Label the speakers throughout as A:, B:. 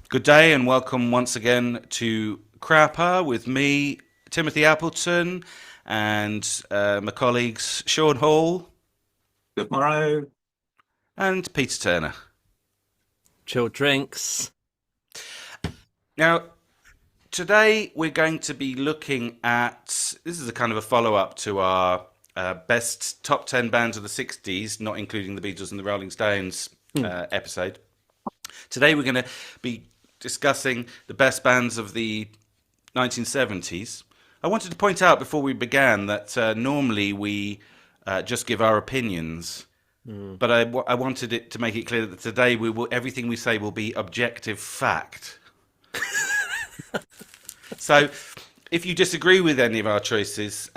A: Good day and welcome once again to Crapper with me, Timothy Appleton, and my colleagues Shaun Hall
B: Good morrow.
A: and Peter Turner.
C: Chill drinks.
A: Now, today we're going to be looking at this is a kind of a follow up to our best top 10 bands of the 60s, not including the Beatles and the Rolling Stones episode. Today we're going to be discussing the best bands of the 1970s. I wanted to point out before we began that normally we just give our opinions, but I wanted it to make it clear that today everything we say will be objective fact. So, if you disagree with any of our choices,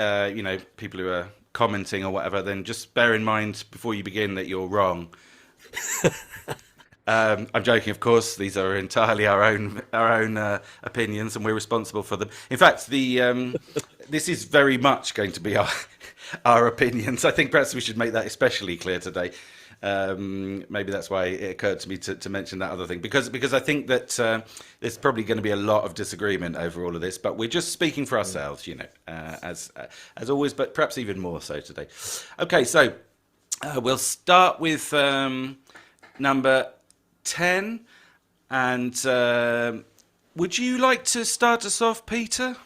A: people who are commenting or whatever, then just bear in mind before you begin that you're wrong. I'm joking, of course. These are entirely our own opinions, and we're responsible for them. In fact, this is very much going to be our opinions. I think perhaps we should make that especially clear today. Maybe that's why it occurred to me to mention that other thing, because I think that there's probably going to be a lot of disagreement over all of this. But we're just speaking for ourselves, as always, but perhaps even more so today. Okay, so we'll start with number 10, and would you like to start us off, Peter?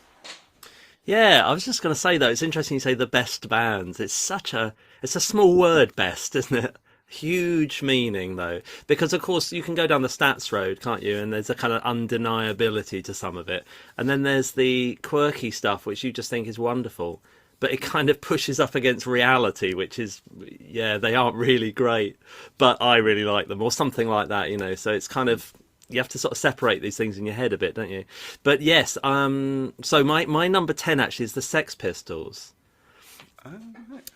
C: Yeah, I was just going to say though, it's interesting you say the best bands. It's a small word, best, isn't it? Huge meaning though, because of course you can go down the stats road, can't you? And there's a kind of undeniability to some of it, and then there's the quirky stuff which you just think is wonderful, but it kind of pushes up against reality, which is, yeah, they aren't really great, but I really like them, or something like that. So it's kind of, you have to sort of separate these things in your head a bit, don't you? But yes, so my number 10 actually is the Sex Pistols.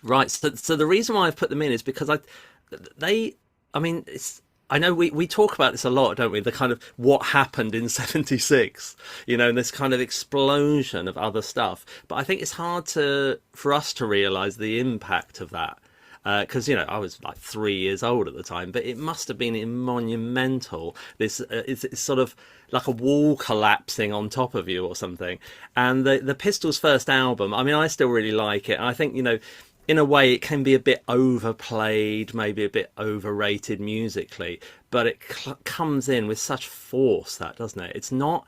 C: Right, so the reason why I've put them in is because I know we talk about this a lot, don't we? The kind of what happened in '76, and this kind of explosion of other stuff. But I think it's hard for us to realise the impact of that. Because I was like 3 years old at the time, but it must have been monumental. It's sort of like a wall collapsing on top of you or something. And the Pistols' first album, I mean, I still really like it. I think in a way, it can be a bit overplayed, maybe a bit overrated musically, but it comes in with such force, that doesn't it? It's not,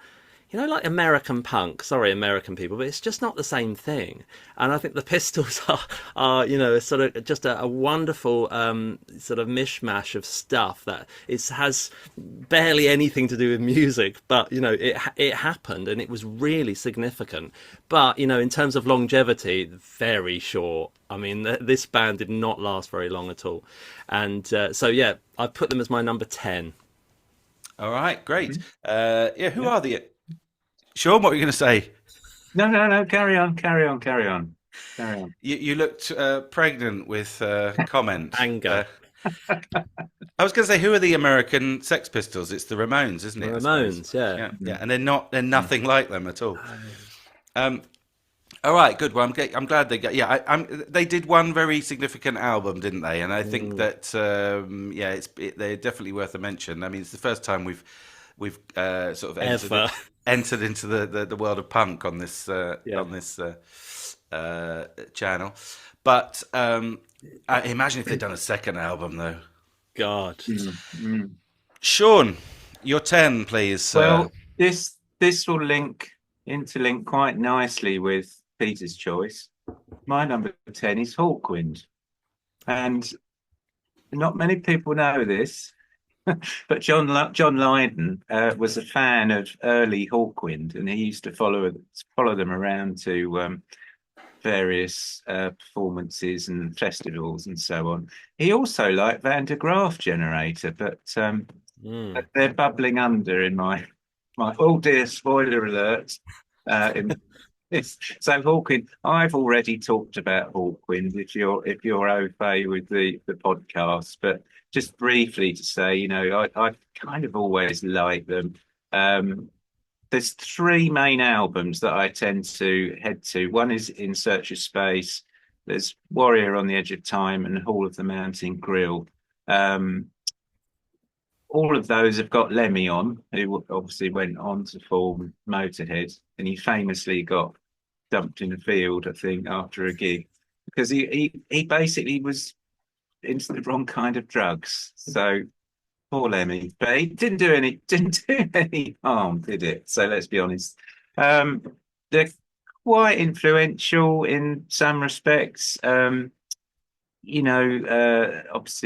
C: like American punk. Sorry, American people, but it's just not the same thing. And I think the Pistols are sort of just a wonderful sort of mishmash of stuff that has barely anything to do with music, but it happened and it was really significant. But in terms of longevity, very short. I mean, this band did not last very long at all, and so yeah, I put them as my number 10.
A: All right, great. Who are the Sean? What were you going to say?
B: No. Carry on. Carry on.
A: You looked pregnant with comment.
C: Anger.
A: I was going to say, who are the American Sex Pistols? It's the Ramones, isn't it?
C: The Ramones, yeah.
A: Yeah, and they're nothing like them at all. All right, good. Well, I'm glad they got. Yeah, they did one very significant album, didn't they? And I think that they're definitely worth a mention. I mean, it's the first time we've sort of entered into the world of punk on this channel. But I imagine if they'd done a second album, though.
C: God.
A: Sean, your 10, please.
B: Well, this will interlink quite nicely with Peter's choice. My number 10 is Hawkwind, and not many people know this, but John Lydon was a fan of early Hawkwind, and he used to follow them around to various performances and festivals and so on. He also liked Van de Graaff Generator, but they're bubbling under in my oh dear, spoiler alert. So Hawkwind, I've already talked about Hawkwind if you're okay with the podcast, but just briefly to say, I kind of always like them. There's three main albums that I tend to head to. One is In Search of Space, there's Warrior on the Edge of Time, and Hall of the Mountain Grill. all of those have got Lemmy on, who obviously went on to form Motorhead, and he famously got dumped in a field, I think, after a gig because he basically was into the wrong kind of drugs. So poor Lemmy, but he didn't do any harm, did it? So let's be honest. They're quite influential in some respects. Obviously,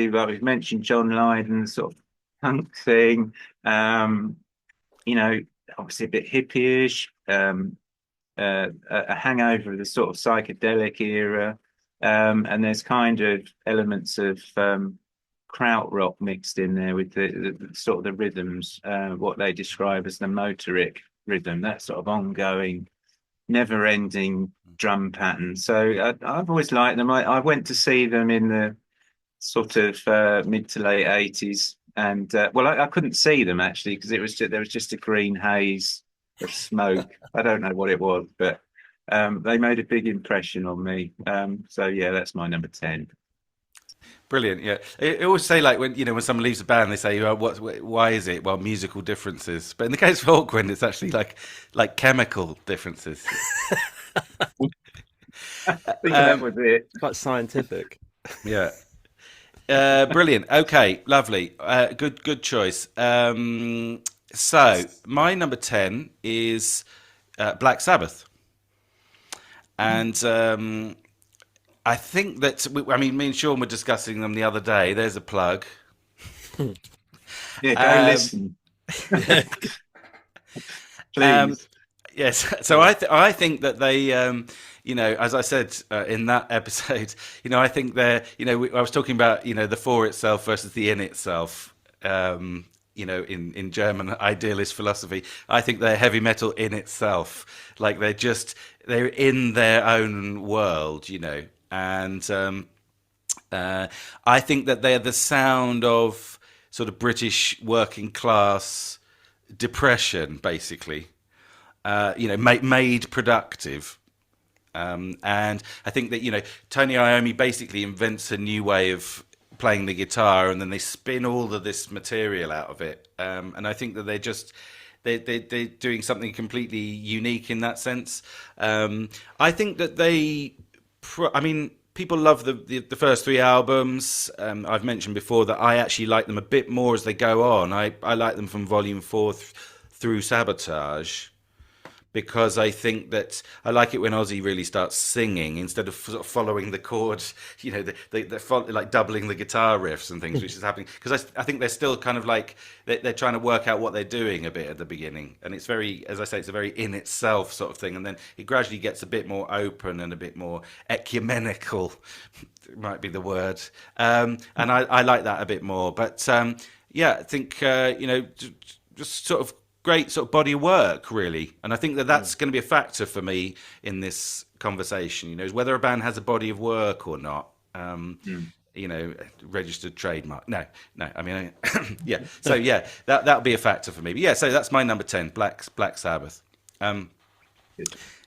B: like we've mentioned, John Lydon's sort of punk thing. Um, Obviously a bit hippie-ish. A hangover of the sort of psychedelic era. And there's kind of elements of krautrock mixed in there with the sort of the rhythms, what they describe as the motoric rhythm, that sort of ongoing, never-ending drum pattern. So I've always liked them. I went to see them in the sort of mid to late 80s. And I couldn't see them actually because there was just a green haze of smoke. I don't know what it was, but they made a big impression on me. So yeah, that's my number 10.
A: Brilliant. Yeah, I always say like when someone leaves a band, they say, why is it? Well, musical differences. But in the case of Hawkwind, it's actually like chemical differences.
B: I think that was it.
C: Quite scientific.
A: Yeah. Brilliant. Okay, lovely. Good choice. So my number 10 is Black Sabbath, and I think that me and Shaun were discussing them the other day. There's a plug.
B: Yeah, go listen. Please.
A: Yes. So I think that they, as I said in that episode, I think they're, I was talking about, the for itself versus the in itself. In German idealist philosophy, I think they're heavy metal in itself. Like they're in their own world, and I think that they're the sound of sort of British working class depression, basically. Made productive. And I think that, Tony Iommi basically invents a new way of playing the guitar, and then they spin all of this material out of it. And I think that they're doing something completely unique in that sense. I think that people love the first three albums. I've mentioned before that I actually like them a bit more as they go on. I like them from Volume 4 through Sabotage, because I think that I like it when Ozzy really starts singing instead of sort of following the chords, like doubling the guitar riffs and things, which is happening. Because I think they're still kind of like, they're trying to work out what they're doing a bit at the beginning. And it's very, as I say, it's a very in itself sort of thing. And then it gradually gets a bit more open and a bit more ecumenical, might be the word. And I like that a bit more. But I think, just sort of great sort of body of work, really. And I think that that's going to be a factor for me in this conversation, is whether a band has a body of work or not. Registered trademark. No, yeah. So yeah, that'll be a factor for me. But yeah, so that's my number 10, Black Sabbath.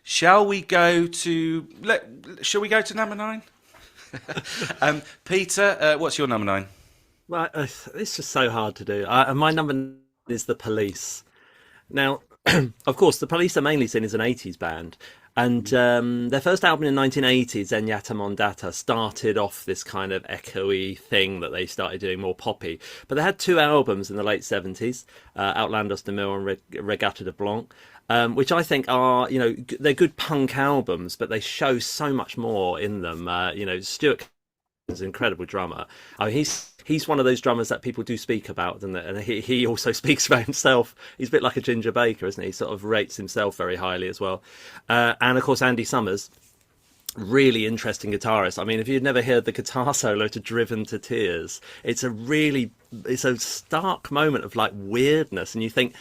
A: Shall we go to number 9? Peter, what's your number 9?
C: Well, it's just so hard to do. My number 9 is The Police. Now, of course, the Police are mainly seen as an 80s band, and their first album in 1980, Zenyatta Mondata, started off this kind of echoey thing that they started doing more poppy. But they had two albums in the late 70s, Outlandos de Mil and Regatta de Blanc, which I think are, they're good punk albums, but they show so much more in them. Stuart is an incredible drummer. I mean, he's one of those drummers that people do speak about, and he also speaks about himself. He's a bit like a Ginger Baker, isn't he? He sort of rates himself very highly as well. And of course, Andy Summers, really interesting guitarist. I mean, if you'd never heard the guitar solo to Driven to Tears, it's a stark moment of like weirdness, and you think,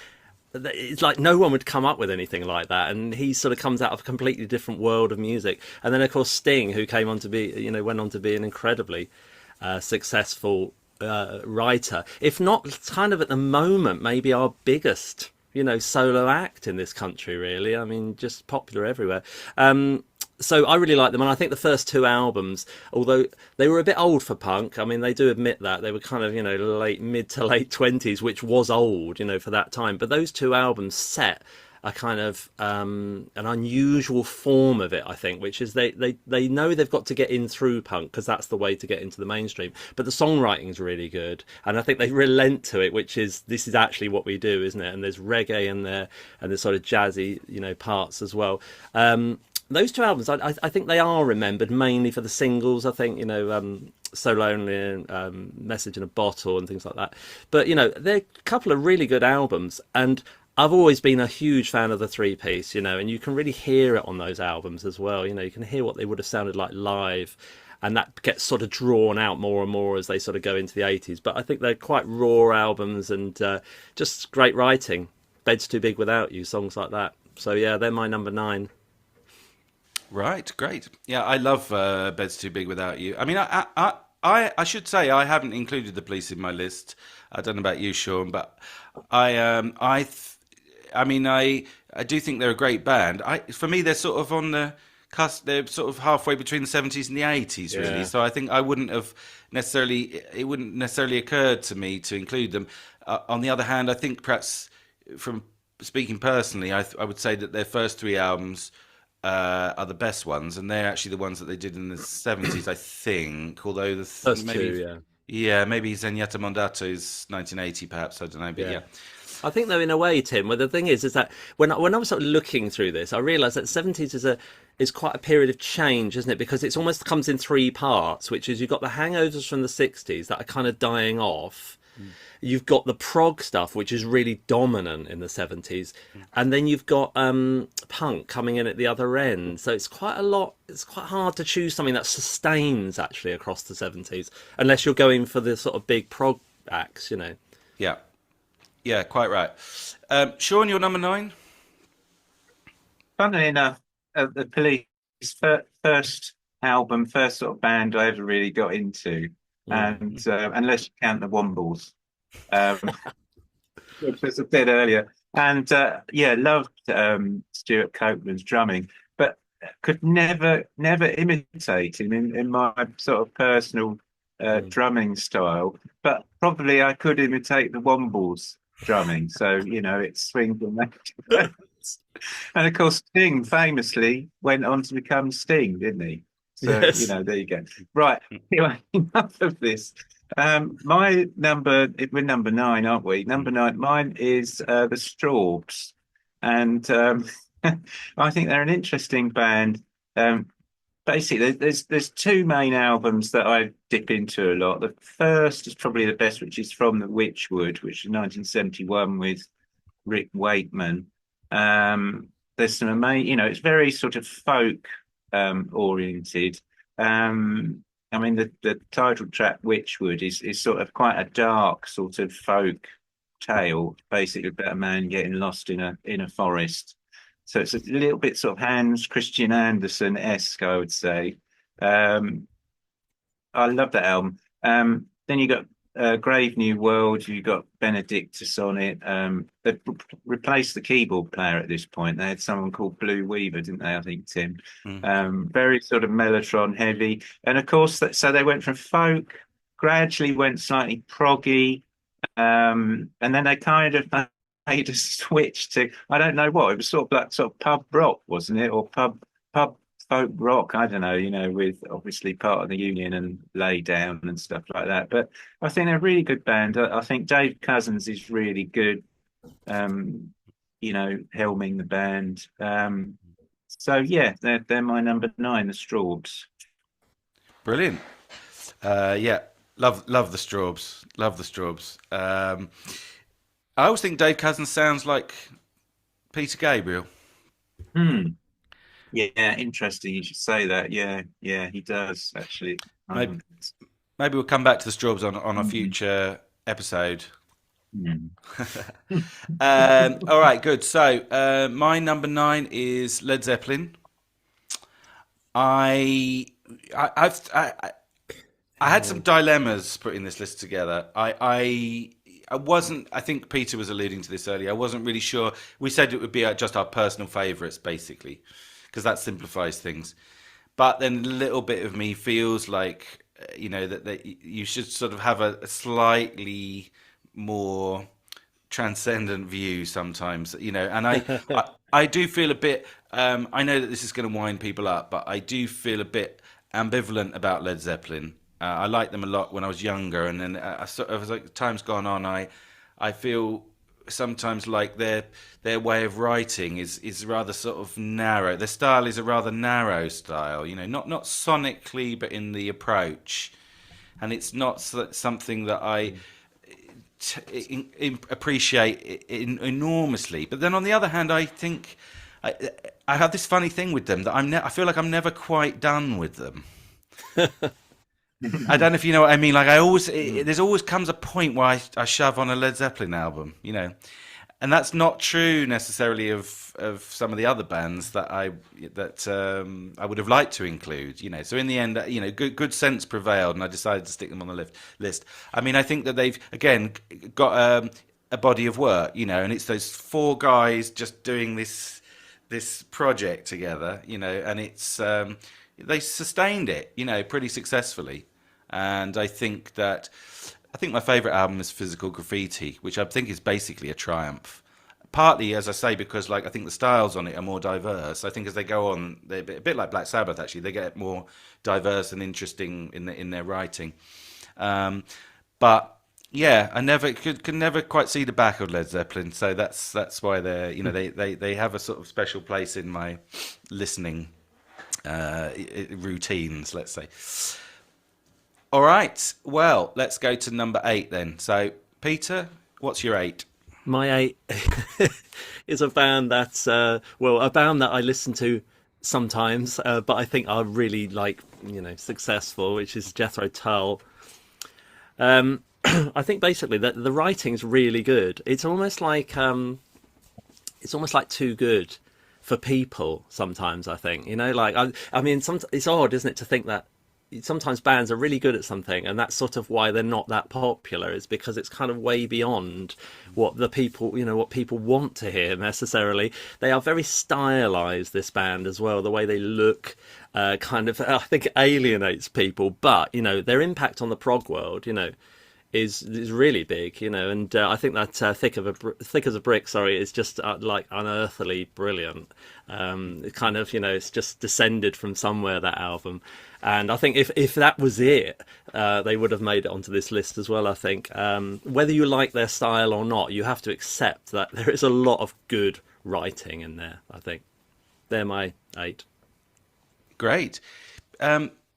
C: it's like no one would come up with anything like that, and he sort of comes out of a completely different world of music. And then of course Sting, who went on to be an incredibly successful writer, if not kind of at the moment maybe our biggest solo act in this country, really. I mean, just popular everywhere. So I really like them, and I think the first two albums, although they were a bit old for punk, I mean they do admit that they were kind of late mid to late 20s, which was old for that time. But those two albums set a kind of an unusual form of it, I think, which is they know they've got to get in through punk because that's the way to get into the mainstream. But the songwriting is really good, and I think they relent to it, which is this is actually what we do, isn't it? And there's reggae in there, and there's sort of jazzy parts as well. Those two albums, I think they are remembered mainly for the singles. I think So Lonely and Message in a Bottle and things like that. But they're a couple of really good albums, and I've always been a huge fan of the three piece, and you can really hear it on those albums as well. You can hear what they would have sounded like live, and that gets sort of drawn out more and more as they sort of go into the 80s. But I think they're quite raw albums and just great writing. Bed's Too Big Without You, songs like that. So yeah, they're my number 9.
A: Right, great. Yeah, I love Bed's Too Big Without You. I mean, I should say I haven't included the Police in my list. I don't know about you, Sean, but I mean, I do think they're a great band. For me, they're sort of on the cusp. They're sort of halfway between the 70s and the 80s, really.
C: Yeah.
A: So I think it wouldn't necessarily occurred to me to include them. On the other hand, I think perhaps from speaking personally, I would say that their first three albums are the best ones, and they're actually the ones that they did in the 70s, I think. Although
C: Those
A: maybe,
C: two, yeah.
A: yeah, maybe Zenyatta Mondato is 1980, perhaps. I don't know, but yeah.
C: I think though, in a way, Tim, well, the thing is that when I was sort of looking through this, I realised that 70s is quite a period of change, isn't it? Because it's almost comes in three parts, which is you've got the hangovers from the 60s that are kind of dying off. You've got the prog stuff, which is really dominant in the 70s. And then you've got punk coming in at the other end. So it's quite a lot. It's quite hard to choose something that sustains actually across the 70s, unless you're going for the sort of big prog acts,
A: Yeah. Yeah, quite right. Sean, your number 9?
B: Funnily enough, the Police first album, first sort of band I ever really got into, and unless you count the Wombles, which was a bit earlier, and loved Stuart Copeland's drumming, but could never imitate him in my sort of personal drumming style. But probably I could imitate the Wombles drumming, so it swings and that. And of course, Sting famously went on to become Sting, didn't he? So
C: Yes.
B: there you go. Right, anyway, enough of this. We're number 9, aren't we? Number 9, mine is the Strawbs, and I think they're an interesting band. Basically, there's two main albums that I dip into a lot. The first is probably the best, which is From the Witchwood, which is 1971 with Rick Wakeman. There's some amazing, it's very sort of folk oriented. I mean, the title track Witchwood is sort of quite a dark sort of folk tale, basically about a man getting lost in a forest. So it's a little bit sort of Hans Christian Andersen-esque, I would say. I love that album. Then you got Grave New World. You got Benedictus on it. They've replaced the keyboard player at this point. They had someone called Blue Weaver, didn't they? I think, Tim. Very sort of Mellotron heavy, and of course, so they went from folk, gradually went slightly proggy, and then they kind of made a switch to, I don't know what it was, sort of like sort of pub rock, wasn't it, or pub folk rock? I don't know, with obviously Part of the Union and Lay Down and stuff like that. But I think they're a really good band. I think Dave Cousins is really good, helming the band. So yeah, they're my number 9, the Strawbs.
A: Brilliant. Yeah, love the Strawbs. Love the Strawbs. I always think Dave Cousins sounds like Peter Gabriel.
B: Yeah, interesting. You should say that. Yeah, he does actually.
A: Maybe we'll come back to the Strawbs on a future episode. All right, good. So my number 9 is Led Zeppelin. I had some dilemmas putting this list together. I wasn't. I think Peter was alluding to this earlier. I wasn't really sure. We said it would be just our personal favourites, basically, because that simplifies things. But then a little bit of me feels like, that you should sort of have a slightly more transcendent view sometimes, and I do feel a bit, I know that this is going to wind people up, but I do feel a bit ambivalent about Led Zeppelin. I liked them a lot when I was younger, and then I sort of, as like time's gone on, I feel sometimes like their way of writing is rather sort of narrow. Their style is a rather narrow style, not sonically, but in the approach, and it's not something that I appreciate enormously. But then on the other hand, I think I, I have this funny thing with them that I feel like I'm never quite done with them. I don't know if you know what I mean. Like there's always comes a point where I shove on a Led Zeppelin album, and that's not true necessarily of some of the other bands that I would have liked to include. So in the end, good sense prevailed, and I decided to stick them on the list. I mean, I think that they've again got a body of work, and it's those four guys just doing this project together, and it's they sustained it, pretty successfully. And I think my favourite album is Physical Graffiti, which I think is basically a triumph. Partly, as I say, because I think the styles on it are more diverse. I think as they go on, they're a bit like Black Sabbath. Actually, they get more diverse and interesting in their writing. But yeah, I never could never quite see the back of Led Zeppelin, so that's why they're they have a sort of special place in my listening routines, let's say. All right, well, let's go to number 8 then. So, Peter, what's your 8?
C: My 8 is a band that's a band that I listen to sometimes, but I think are really successful, which is Jethro Tull. I think basically that the writing's really good. It's almost like too good for people sometimes. I think I mean, it's odd, isn't it, to think that sometimes bands are really good at something, and that's sort of why they're not that popular, is because it's kind of way beyond what the people what people want to hear necessarily. They are very stylized, this band, as well. The way they look kind of, I think, alienates people, but their impact on the prog world is really big, and I think that thick as a brick, is just unearthly brilliant. It kind of, it's just descended from somewhere, that album. And I think if that was it, they would have made it onto this list as well. I think whether you like their style or not, you have to accept that there is a lot of good writing in there. I think they're my 8.
A: Great.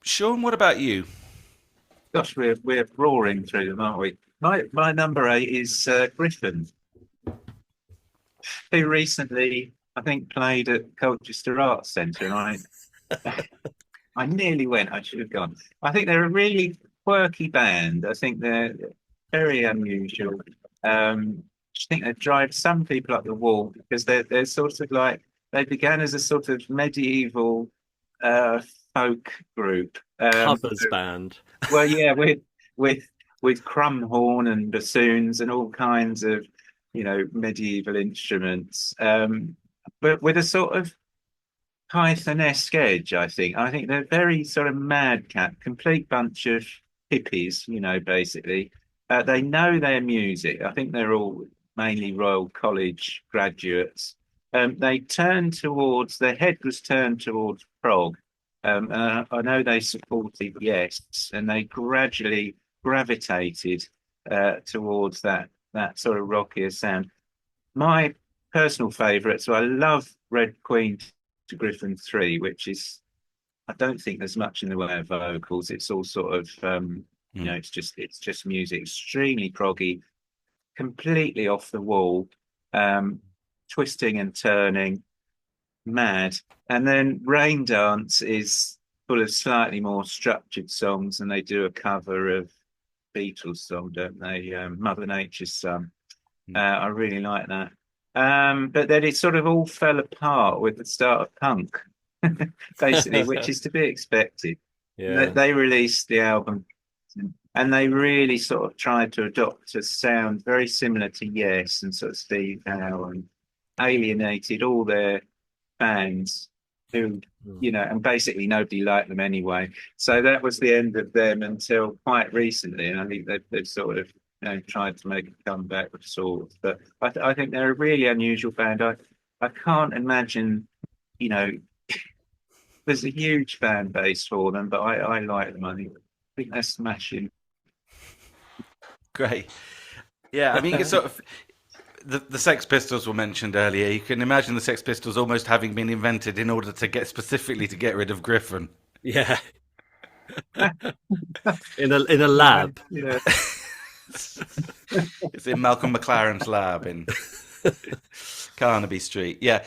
A: Shaun, what about you?
B: Gosh, we're roaring through them, aren't we? My number 8 is Griffin, who recently, I think, played at Colchester Arts Centre, and I nearly went. I should have gone. I think they're a really quirky band. I think they're very unusual. I think they drive some people up the wall, because they're sort of they began as a sort of medieval folk group,
C: Covers band.
B: Well, yeah, with crumhorn and bassoons and all kinds of medieval instruments, but with a sort of Python-esque edge. I think they're very sort of madcap, complete bunch of hippies. Basically, they know their music. I think they're all mainly Royal College graduates. Their head was turned towards prog. I know they supported Yes, and they gradually gravitated towards that sort of rockier sound. My personal favourite, so I love Red Queen to Griffin 3, which is, I don't think there's much in the way of vocals. It's all sort of it's just music, extremely proggy, completely off the wall, twisting and turning, mad. And then Rain Dance is full of slightly more structured songs, and they do a cover of Beatles song, don't they? Mother Nature's Son. I really like that. But then it sort of all fell apart with the start of punk, basically, which is to be expected.
C: Yeah.
B: They released the album, and they really sort of tried to adopt a sound very similar to Yes and sort of Steve Howe, and alienated all their fans. who, and basically nobody liked them anyway. So that was the end of them until quite recently. And I think they've sort of, tried to make a comeback of sorts. But I think they're a really unusual band. I can't imagine, you know, there's a huge fan base for them, but I like them. I think they're smashing.
A: Great. Yeah, I mean, it's sort of the Sex Pistols were mentioned earlier. You can imagine the Sex Pistols almost having been invented in order to get rid of Griffin.
C: Yeah. in a lab.
B: Yeah.
A: It's in Malcolm McLaren's lab in Carnaby Street. Yeah.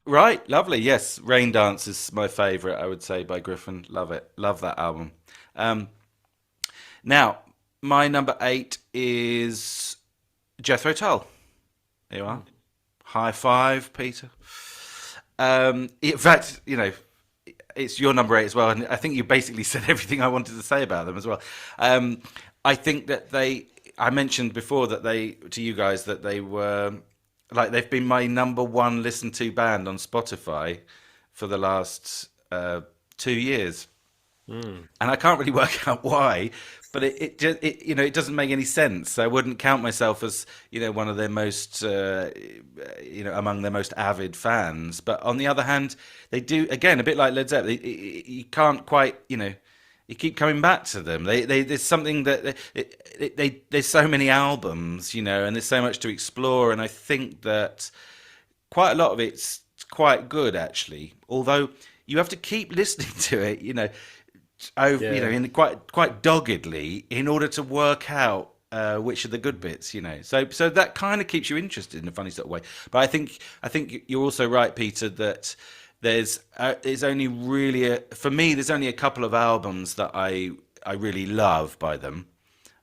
A: Right. Lovely. Yes. Rain Dance is my favourite, I would say, by Griffin. Love it. Love that album. Now, my number 8 is Jethro Tull. Here you are. High five, Peter. In fact, it's your number 8 as well, and I think you basically said everything I wanted to say about them as well. I think that I mentioned before that to you guys that they were they've been my number 1 listened to band on Spotify for the last 2 years, and I can't really work out why. But it doesn't make any sense. I wouldn't count myself as one of their most among their most avid fans. But on the other hand, they do, again, a bit like Led Zeppelin. You can't quite you keep coming back to them. There's something that there's so many albums, and there's so much to explore. And I think that quite a lot of it's quite good actually. Although you have to keep listening to it, in quite doggedly in order to work out which are the good bits, So that kind of keeps you interested in a funny sort of way. But I think you're also right, Peter, that there's only really for me there's only a couple of albums that I really love by them.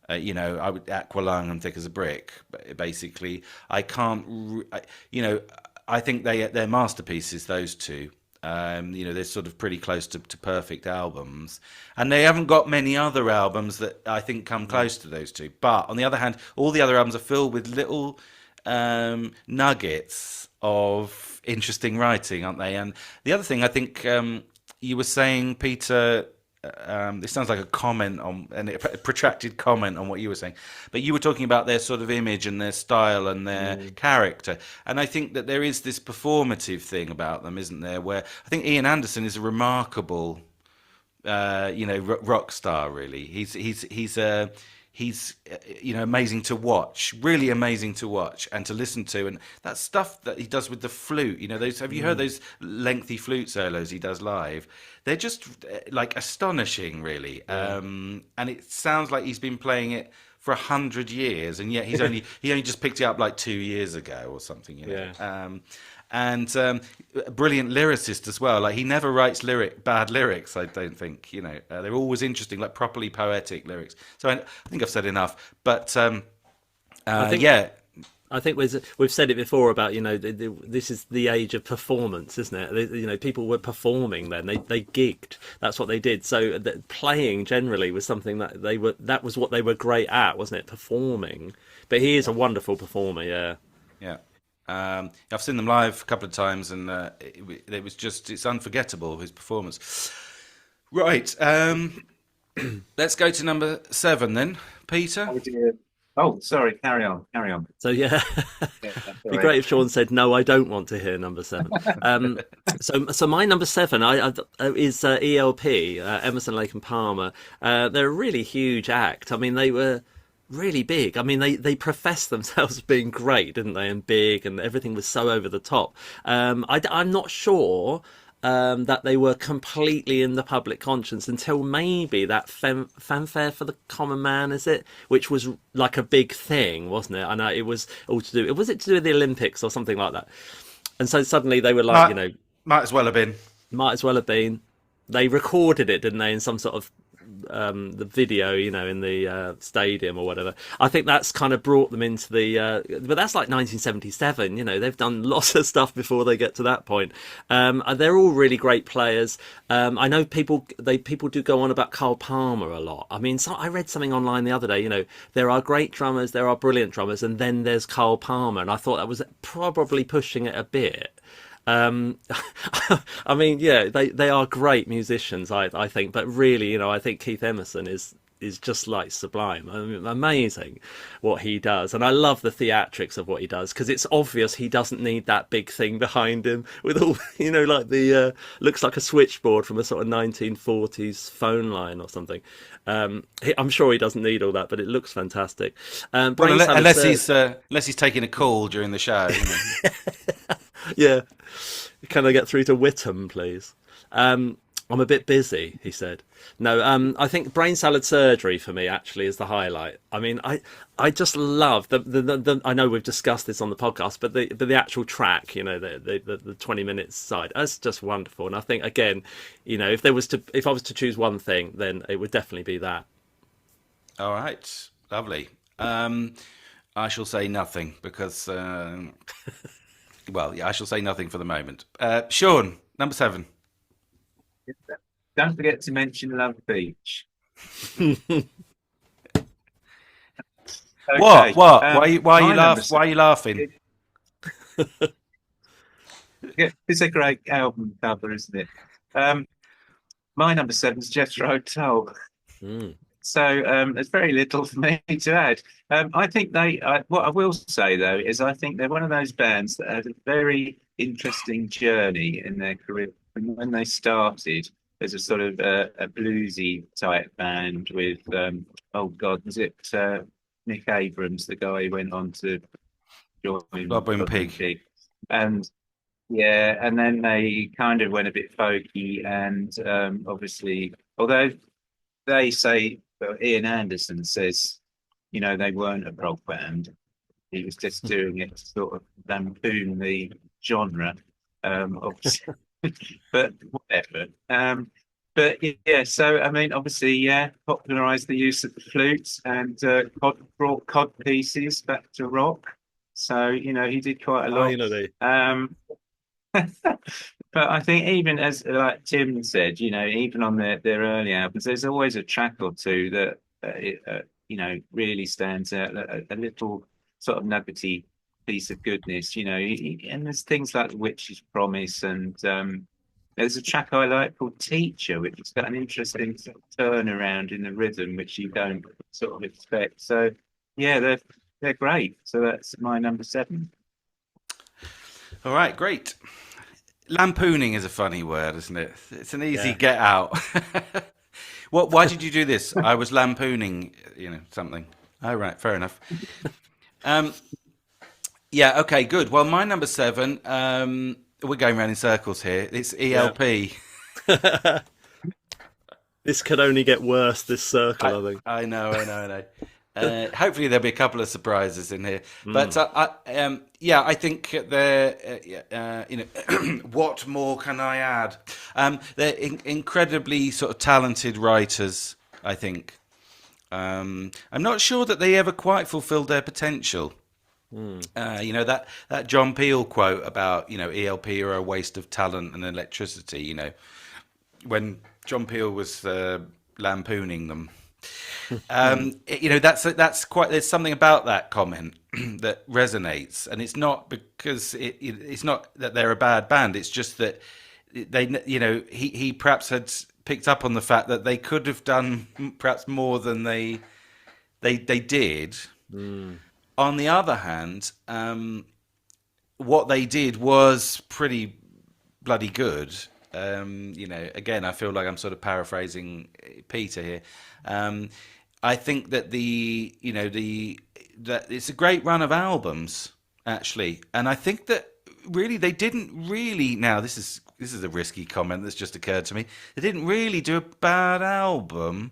A: I would Aqualung and Thick as a Brick. Basically, I can't. I think they're masterpieces. Those two. They're sort of pretty close to perfect albums, and they haven't got many other albums that I think come close to those two. But on the other hand, all the other albums are filled with little nuggets of interesting writing, aren't they? And the other thing, I think you were saying, Peter, this sounds like a comment on a protracted comment on what you were saying, but you were talking about their sort of image and their style and their character, and I think that there is this performative thing about them, isn't there? Where I think Ian Anderson is a remarkable, rock star. Really, he's amazing to watch, really amazing to watch and to listen to, and that stuff that he does with the flute. Have you heard those lengthy flute solos he does live? They're just astonishing, really. And it sounds like he's been playing it for 100 years, and yet he only just picked it up like 2 years ago or something. And a brilliant lyricist as well. Like, he never writes bad lyrics, I don't think. They're always interesting, like properly poetic lyrics. So I think I've said enough. But
C: I think we've said it before about this is the age of performance, isn't it? People were performing then. They gigged. That's what they did. So playing generally was something that was what they were great at, wasn't it? Performing. But he is a wonderful performer. Yeah.
A: Yeah. I've seen them live a couple of times, and it's unforgettable, his performance. Right. Let's go to number 7 then, Peter.
B: Oh, sorry. Carry on.
C: So it'd be great if Shaun said, "No, I don't want to hear number 7." So my number 7 is ELP, Emerson, Lake and Palmer. They're a really huge act. I mean, they were really big. I mean, they professed themselves as being great, didn't they? And big, and everything was so over the top. I'm not sure that they were completely in the public conscience until maybe that fanfare for the common man, is it? Which was like a big thing, wasn't it? I know it was all to do. Was it to do with the Olympics or something like that? And so suddenly they were like,
A: might as well have been.
C: Might as well have been. They recorded it, didn't they, in some sort of the video, in the stadium or whatever. I think that's kind of brought them into but that's like 1977. They've done lots of stuff before they get to that point. They're all really great players. I know people do go on about Carl Palmer a lot. I mean, I read something online the other day. There are great drummers, there are brilliant drummers, and then there's Carl Palmer, and I thought that was probably pushing it a bit. Um, I mean, yeah, they are great musicians, I think, but really, I think Keith Emerson is just like sublime. I mean, amazing what he does, and I love the theatrics of what he does because it's obvious he doesn't need that big thing behind him with all, like the looks like a switchboard from a sort of 1940s phone line or something. I'm sure he doesn't need all that, but it looks fantastic.
A: Well,
C: Brain Salad
A: unless he's taking a call during the show.
C: yeah. Can I get through to Whittam, please? I'm a bit busy, he said. No, I think Brain Salad Surgery for me actually is the highlight. I mean, I just love the I know we've discussed this on the podcast, but the actual track, the 20 minutes side, that's just wonderful. And I think again, if I was to choose one thing, then it would definitely be that.
A: All right, lovely. I shall say nothing because, well, yeah, I shall say nothing for the moment. Shaun, number 7.
B: Don't forget to mention Love Beach. Okay.
A: What? Why are you laughing?
B: Yeah, it's a great album cover, isn't it? My number 7 is Jethro Tull.
C: Mm.
B: So there's very little for me to add. I think what I will say though is I think they're one of those bands that had a very interesting journey in their career. When they started as a sort of a bluesy type band with oh God, was it Nick Abrams, the guy who went on to join
A: Bob Pig.
B: And yeah, and then they kind of went a bit folky, and obviously, although they say, well, Ian Anderson says, they weren't a prog band. He was just doing it to sort of lampoon the genre, obviously. But whatever. But yeah, so I mean, obviously, yeah, popularised the use of the flutes and brought cod pieces back to rock. So he did quite a lot. But I think even as like Tim said, even on their early albums, there's always a track or two that really stands out, a little sort of nuggety piece of goodness, and there's things like Witch's Promise, and there's a track I like called Teacher, which has got an interesting sort of turnaround in the rhythm, which you don't sort of expect. So yeah, they're great. So that's my number 7.
A: All right, great. Lampooning is a funny word, isn't it? It's an easy get out. Why did you do this? I was lampooning, something. Oh, right, fair enough. Yeah, okay, good. Well, my number 7, we're going around in circles here. It's ELP.
C: Yeah. This could only get worse, this circle, I think.
A: I know. Hopefully there'll be a couple of surprises in here, but I think they're what more can I add? They're incredibly sort of talented writers. I think I'm not sure that they ever quite fulfilled their potential. That John Peel quote about ELP are a waste of talent and electricity. When John Peel was lampooning them. That's quite. There's something about that comment that resonates, and it's not because it's not that they're a bad band. It's just that he perhaps had picked up on the fact that they could have done perhaps more than they did. On the other hand, what they did was pretty bloody good. Again, I feel like I'm sort of paraphrasing Peter here. I think that that it's a great run of albums actually, and I think that really they didn't really. Now this is a risky comment that's just occurred to me. They didn't really do a bad album,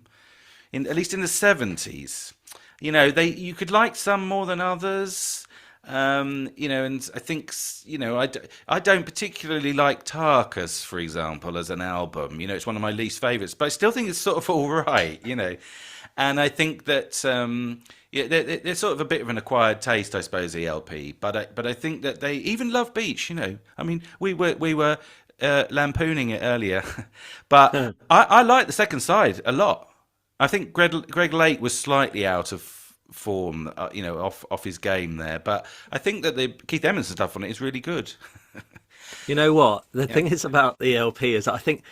A: at least in the 70s. You could like some more than others. And I think, I don't particularly like Tarkus, for example, as an album. It's one of my least favourites, but I still think it's sort of all right, And I think that, they're sort of a bit of an acquired taste, I suppose, ELP. But I think that they even Love Beach. I mean, we were lampooning it earlier, but I like the second side a lot. I think Greg Lake was slightly out of form, off his game there, but I think that the Keith Emerson stuff on it is really good.
C: You know what? The
A: Yeah.
C: thing is about the LP is I think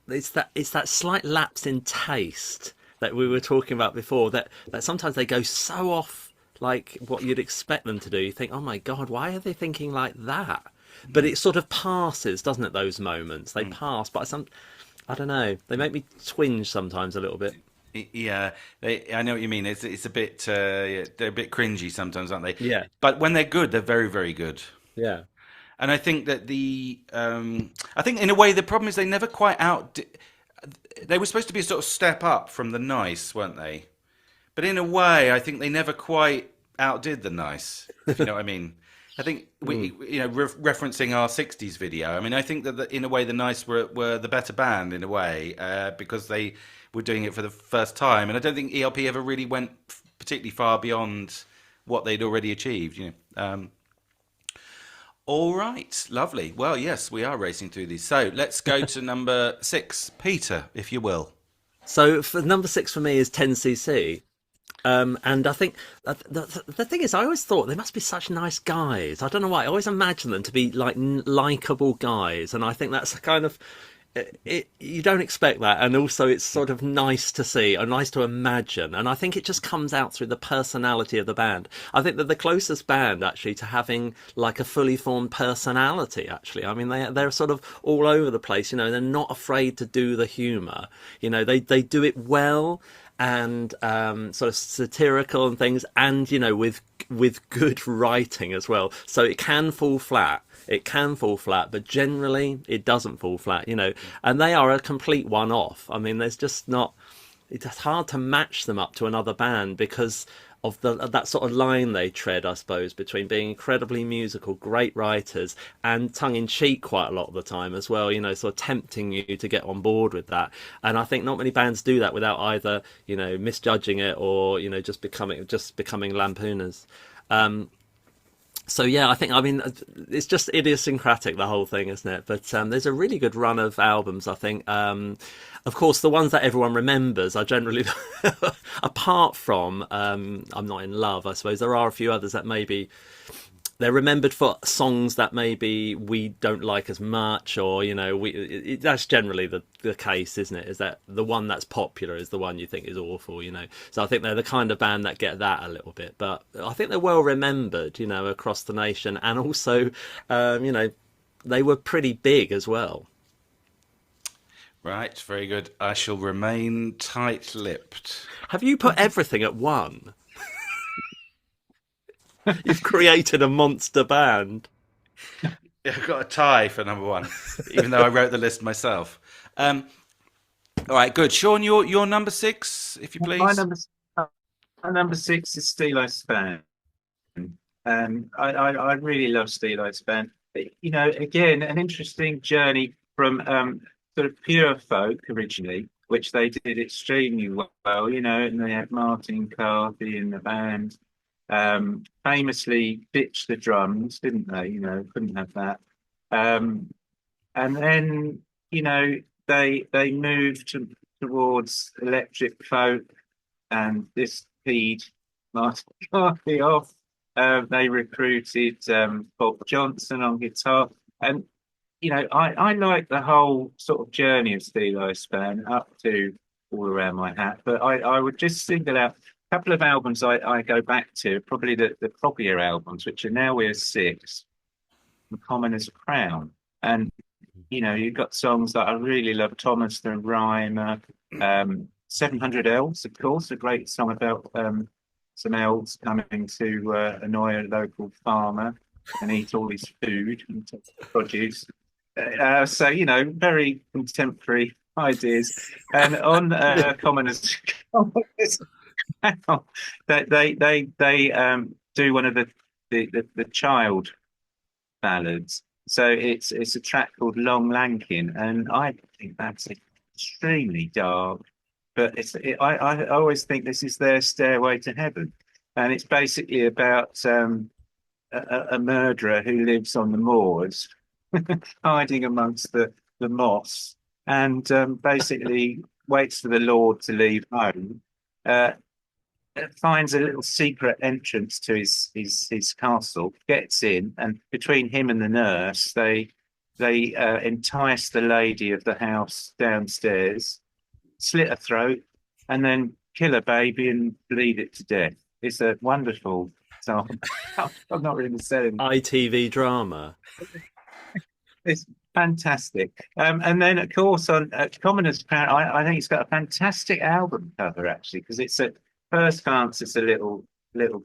C: it's that slight lapse in taste that we were talking about before. That sometimes they go so off like what you'd expect them to do. You think, oh my God, why are they thinking like that? But it sort of passes, doesn't it? Those moments they pass, but I don't know. They make me twinge sometimes a little bit.
A: Yeah, I know what you mean. It's a bit yeah, they're a bit cringy sometimes, aren't they?
C: Yeah,
A: But when they're good, they're very, very good.
C: yeah.
A: And I think that I think in a way the problem is they never quite out. They were supposed to be a sort of step up from the nice, weren't they? But in a way, I think they never quite outdid the nice, if you know what I mean. I think
C: Mm.
A: referencing our '60s video. I mean, I think that in a way the nice were the better band in a way because they were doing it for the first time, and I don't think ELP ever really went particularly far beyond what they'd already achieved. All right, lovely. Well, yes, we are racing through these. So let's go to number 6, Peter, if you will.
C: So for number 6 for me is 10cc. And I think the thing is, I always thought they must be such nice guys. I don't know why. I always imagine them to be like likable guys, and I think that's a kind of you don't expect that, and also it's sort of nice to see and nice to imagine. And I think it just comes out through the personality of the band. I think they're the closest band actually to having like a fully formed personality. Actually, I mean they're sort of all over the place. They're not afraid to do the humour. They do it well and sort of satirical and things, and with good writing as well. So it can fall flat. It can fall flat, but generally it doesn't fall flat. And they are a complete one-off. I mean, there's just not. It's hard to match them up to another band because of that sort of line they tread, I suppose, between being incredibly musical, great writers, and tongue-in-cheek quite a lot of the time as well, sort of tempting you to get on board with that. And I think not many bands do that without either, misjudging it or, just becoming lampooners. So yeah, I mean, it's just idiosyncratic, the whole thing, isn't it? But there's a really good run of albums, I think. Of course, the ones that everyone remembers are generally, apart from I'm Not in Love, I suppose, there are a few others that maybe they're remembered for songs that maybe we don't like as much, or that's generally the case, isn't it? Is that the one that's popular is the one you think is awful, So I think they're the kind of band that get that a little bit, but I think they're well remembered, across the nation, and also, they were pretty big as well.
A: Right, very good. I shall remain tight-lipped.
C: Have you put everything at one? You've created a monster band.
A: I've got a tie for number 1, even though I wrote the list myself. All right, good. Sean, your number 6, if you
B: My
A: please.
B: number 6 is Steel Span. And I really love Steel Span. Again, an interesting journey from sort of pure folk originally, which they did extremely well, and they had Martin Carthy in the band. Famously ditched the drums, didn't they? Couldn't have that. And then, they moved towards electric folk, and this peed Martin Carthy off. They recruited Bob Johnson on guitar, and I like the whole sort of journey of Steel Span up to All Around My Hat, but I would just single out a couple of albums I go back to, probably the proggier albums, which are Now We're Six, and Common as a Crown. And you've got songs that I really love, Thomas the Rhymer, 700 Elves, of course, a great song about some elves coming to annoy a local farmer and eat all his food and produce. So, very contemporary ideas. And on Commoners, they do one of the child ballads. So it's a track called Long Lankin, and I think that's extremely dark. But I always think this is their stairway to heaven, and it's basically about a murderer who lives on the moors, hiding amongst the moss, and basically waits for the Lord to leave home. Uh, finds a little secret entrance to his castle, gets in, and between him and the nurse, they entice the lady of the house downstairs, slit her throat, and then kill a baby and bleed it to death. It's a wonderful song. I'm not really selling.
C: ITV drama.
B: It's fantastic. And then, of course, on Commoner's Crown, I think it's got a fantastic album cover actually, because it's at first glance it's a little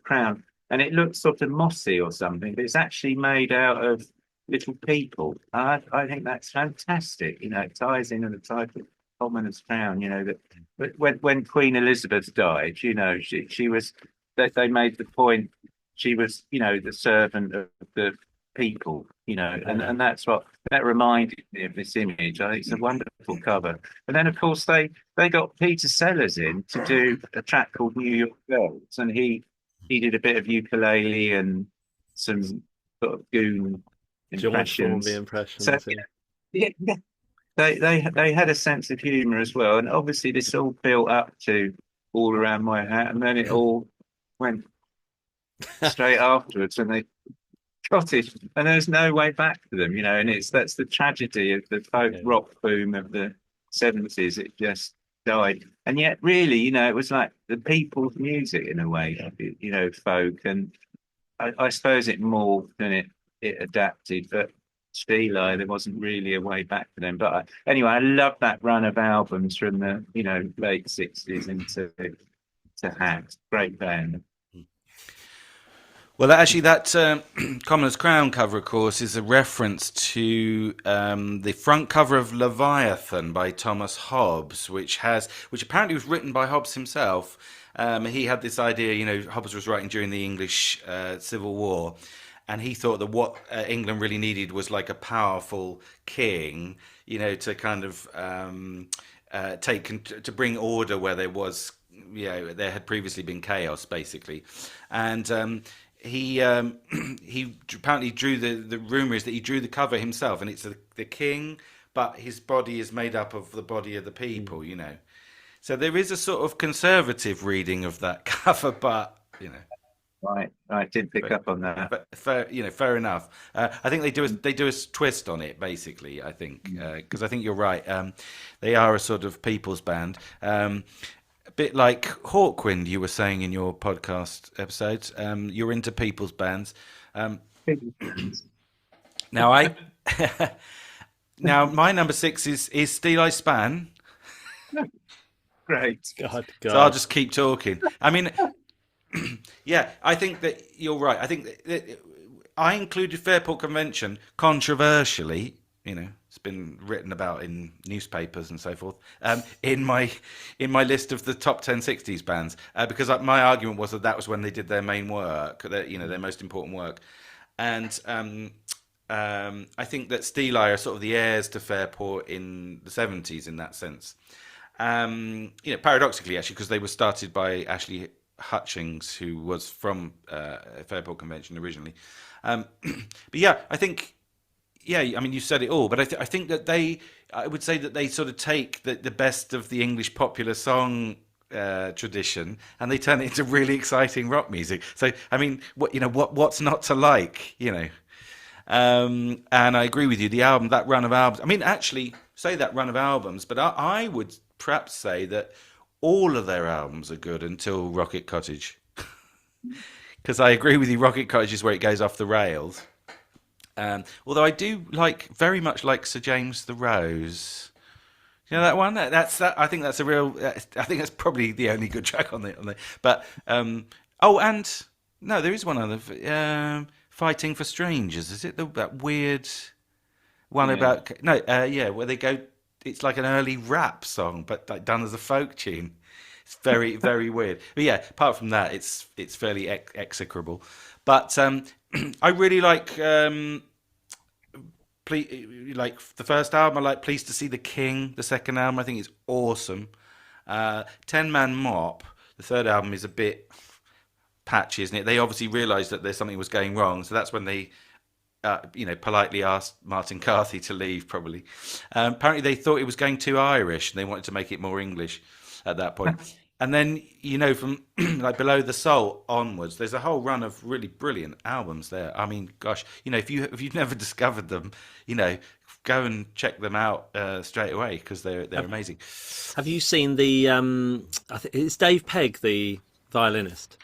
B: crown, and it looks sort of mossy or something, but it's actually made out of little people. I think that's fantastic. You know, it ties in with the title Commoner's Crown. You know that when Queen Elizabeth died, you know, she was they made the point she was, you know, the servant of the people, you know, and that's what that reminded me of this image. I think it's a wonderful cover. And then of course they got Peter Sellers in to do a track called New York Girls, and he did a bit of ukulele and some sort of goon
C: George
B: impressions.
C: Formby impressions.
B: So yeah, they had a sense of humour as well, and obviously this all built up to All Around My Hat, and then it all went straight afterwards, and they got it, and there's no way back for them, you know. And that's the tragedy of the folk rock boom of the 70s. It just died, and yet, really, you know, it was like the people's music in a way, you know, folk, and I suppose it morphed and it adapted, but Steeleye, there wasn't really a way back for them. But anyway, I love that run of albums from the, you know, late 60s into to Hat. Great band.
A: Well, actually, that Commoner's Crown cover, of course, is a reference to the front cover of Leviathan by Thomas Hobbes, which apparently was written by Hobbes himself. He had this idea, you know, Hobbes was writing during the English Civil War, and he thought that what England really needed was like a powerful king, you know, to kind of to bring order where there was, you know, there had previously been chaos, basically, and he apparently drew the rumor is that he drew the cover himself, and it's the king, but his body is made up of the body of the people, you know. So there is a sort of conservative reading of that cover, but you know.
B: Right, I did pick up on that.
A: But fair enough. I think they do a twist on it, basically. I think because I think you're right. They are a sort of people's band. A bit like Hawkwind, you were saying in your podcast episodes. You're into people's bands. Now now my number 6 is Steel Eye Span.
B: Great.
C: God.
A: So I'll just keep talking. I mean, yeah, I think that you're right. I think that I included Fairport Convention controversially. You know, it's been written about in newspapers and so forth. In my list of the top 10 60s bands, because my argument was that was when they did their main work, their most important work, and I think that Steel Eye are sort of the heirs to Fairport in the 70s in that sense. Paradoxically, actually, because they were started by Ashley Hutchings, who was from Fairport Convention originally. But yeah, I think, I mean, you said it all, but I think that I would say that they sort of take the best of the English popular song tradition and they turn it into really exciting rock music. So, I mean, what's not to like, you know? And I agree with you. That run of albums. I mean, actually, say that run of albums, but I would perhaps say that all of their albums are good until Rocket Cottage, because I agree with you. Rocket Cottage is where it goes off the rails. Although I do very much like Sir James the Rose. You know that one? I think that's a real. I think that's probably the only good track on the. But and no, there is one other. Fighting for Strangers. Is it that weird one about? No, where they go. It's like an early rap song, but done as a folk tune. It's very, very weird. But yeah, apart from that, it's fairly execrable. But I really like the first album. I like Pleased to See the King. The second album, I think, is awesome. 10 Man Mop. The third album is a bit patchy, isn't it? They obviously realised that there's something was going wrong, so that's when they. Politely asked Martin Carthy to leave, probably. Apparently they thought it was going too Irish and they wanted to make it more English at that point. And then, from like Below the Soul onwards, there's a whole run of really brilliant albums there. I mean, gosh, if you've never discovered them, you know, go and check them out straight away because they're
C: Have,
A: amazing.
C: have you seen the? I think it's Dave Pegg, the violinist.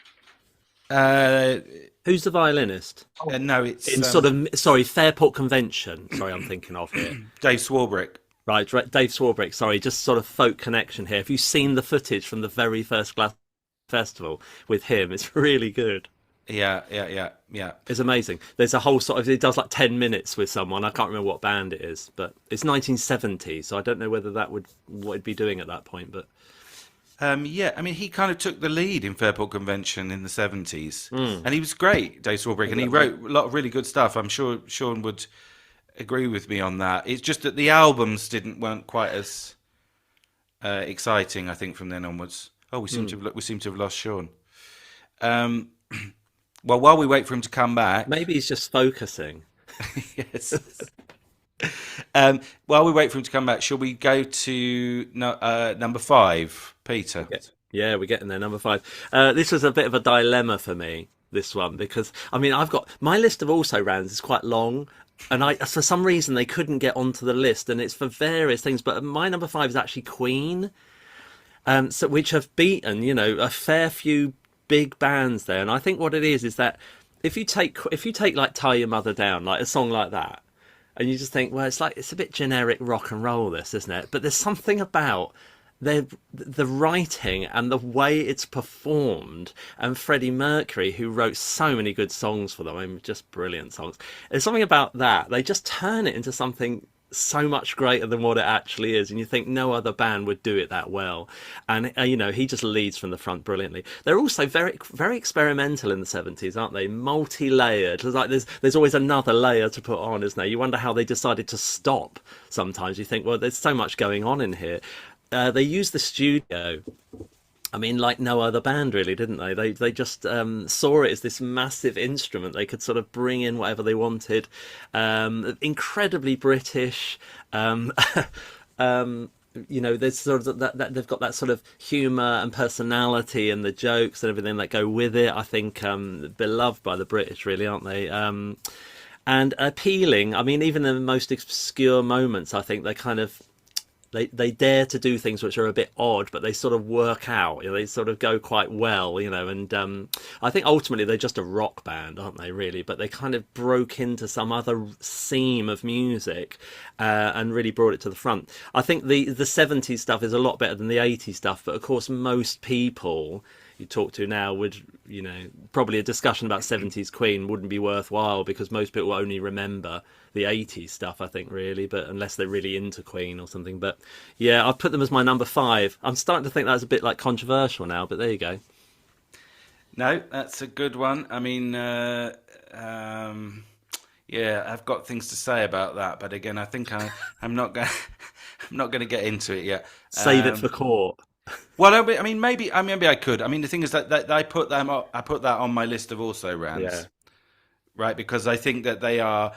A: Uh,
C: Who's the violinist?
A: no, it's
C: In sort of, sorry, Fairport Convention. Sorry, I'm thinking of here.
A: Dave Swarbrick.
C: Right, Dave Swarbrick. Sorry, just sort of folk connection here. Have you seen the footage from the very first Glass Festival with him? It's really good.
A: Yeah, yeah, yeah, yeah.
C: It's amazing. There's a whole sort of, it does like 10 minutes with someone. I can't remember what band it is, but it's 1970, so I don't know whether that would what it'd be doing at that point. But
A: Yeah, I mean, he kind of took the lead in Fairport Convention in the 70s,
C: mm,
A: and he was great, Dave Swarbrick, and he wrote a lot of really good stuff. I'm sure Sean would agree with me on that. It's just that the albums weren't quite as exciting, I think, from then onwards. Oh,
C: mm.
A: we seem to have lost Sean. Um, well, while we wait for him to come back,
C: Maybe he's just focusing.
A: yes. While we wait for him to come back, shall we go to number five, Peter?
C: Yeah, we're getting there. Number five. This was a bit of a dilemma for me, this one, because I mean, I've got my list of also rans is quite long, and for some reason they couldn't get onto the list, and it's for various things. But my number five is actually Queen, so which have beaten, a fair few big bands there. And I think what it is that if you take like Tie Your Mother Down, like a song like that, and you just think, well, it's a bit generic rock and roll, this, isn't it? But there's something about the writing and the way it's performed, and Freddie Mercury, who wrote so many good songs for them, I mean, just brilliant songs. There's something about that. They just turn it into something so much greater than what it actually is, and you think no other band would do it that well. And he just leads from the front brilliantly. They're also very, very experimental in the 70s, aren't they? Multi-layered. It's like there's always another layer to put on, isn't there? You wonder how they decided to stop. Sometimes you think, well, there's so much going on in here. They used the studio, I mean, like no other band, really, didn't they? They just saw it as this massive instrument. They could sort of bring in whatever they wanted. Incredibly British. There's sort of that they've got that sort of humour and personality and the jokes and everything that go with it. I think beloved by the British, really, aren't they? And appealing. I mean, even in the most obscure moments, I think they kind of they dare to do things which are a bit odd, but they sort of work out. They sort of go quite well, And I think ultimately they're just a rock band, aren't they? Really, but they kind of broke into some other seam of music and really brought it to the front. I think the '70s stuff is a lot better than the '80s stuff, but of course most people you talk to now would, probably a discussion about '70s Queen wouldn't be worthwhile because most people only remember the '80s stuff, I think, really, but unless they're really into Queen or something. But yeah, I've put them as my number five. I'm starting to think that's a bit like controversial now, but there you go.
A: No, that's a good one. I mean, yeah, I've got things to say about that, but again, I think I'm not going. I'm not going to get into it yet.
C: Save it for court.
A: Well, I mean, maybe I could. I mean, the thing is that I put them up, I put that on my list of also rans,
C: Yeah.
A: right? Because I think that they are,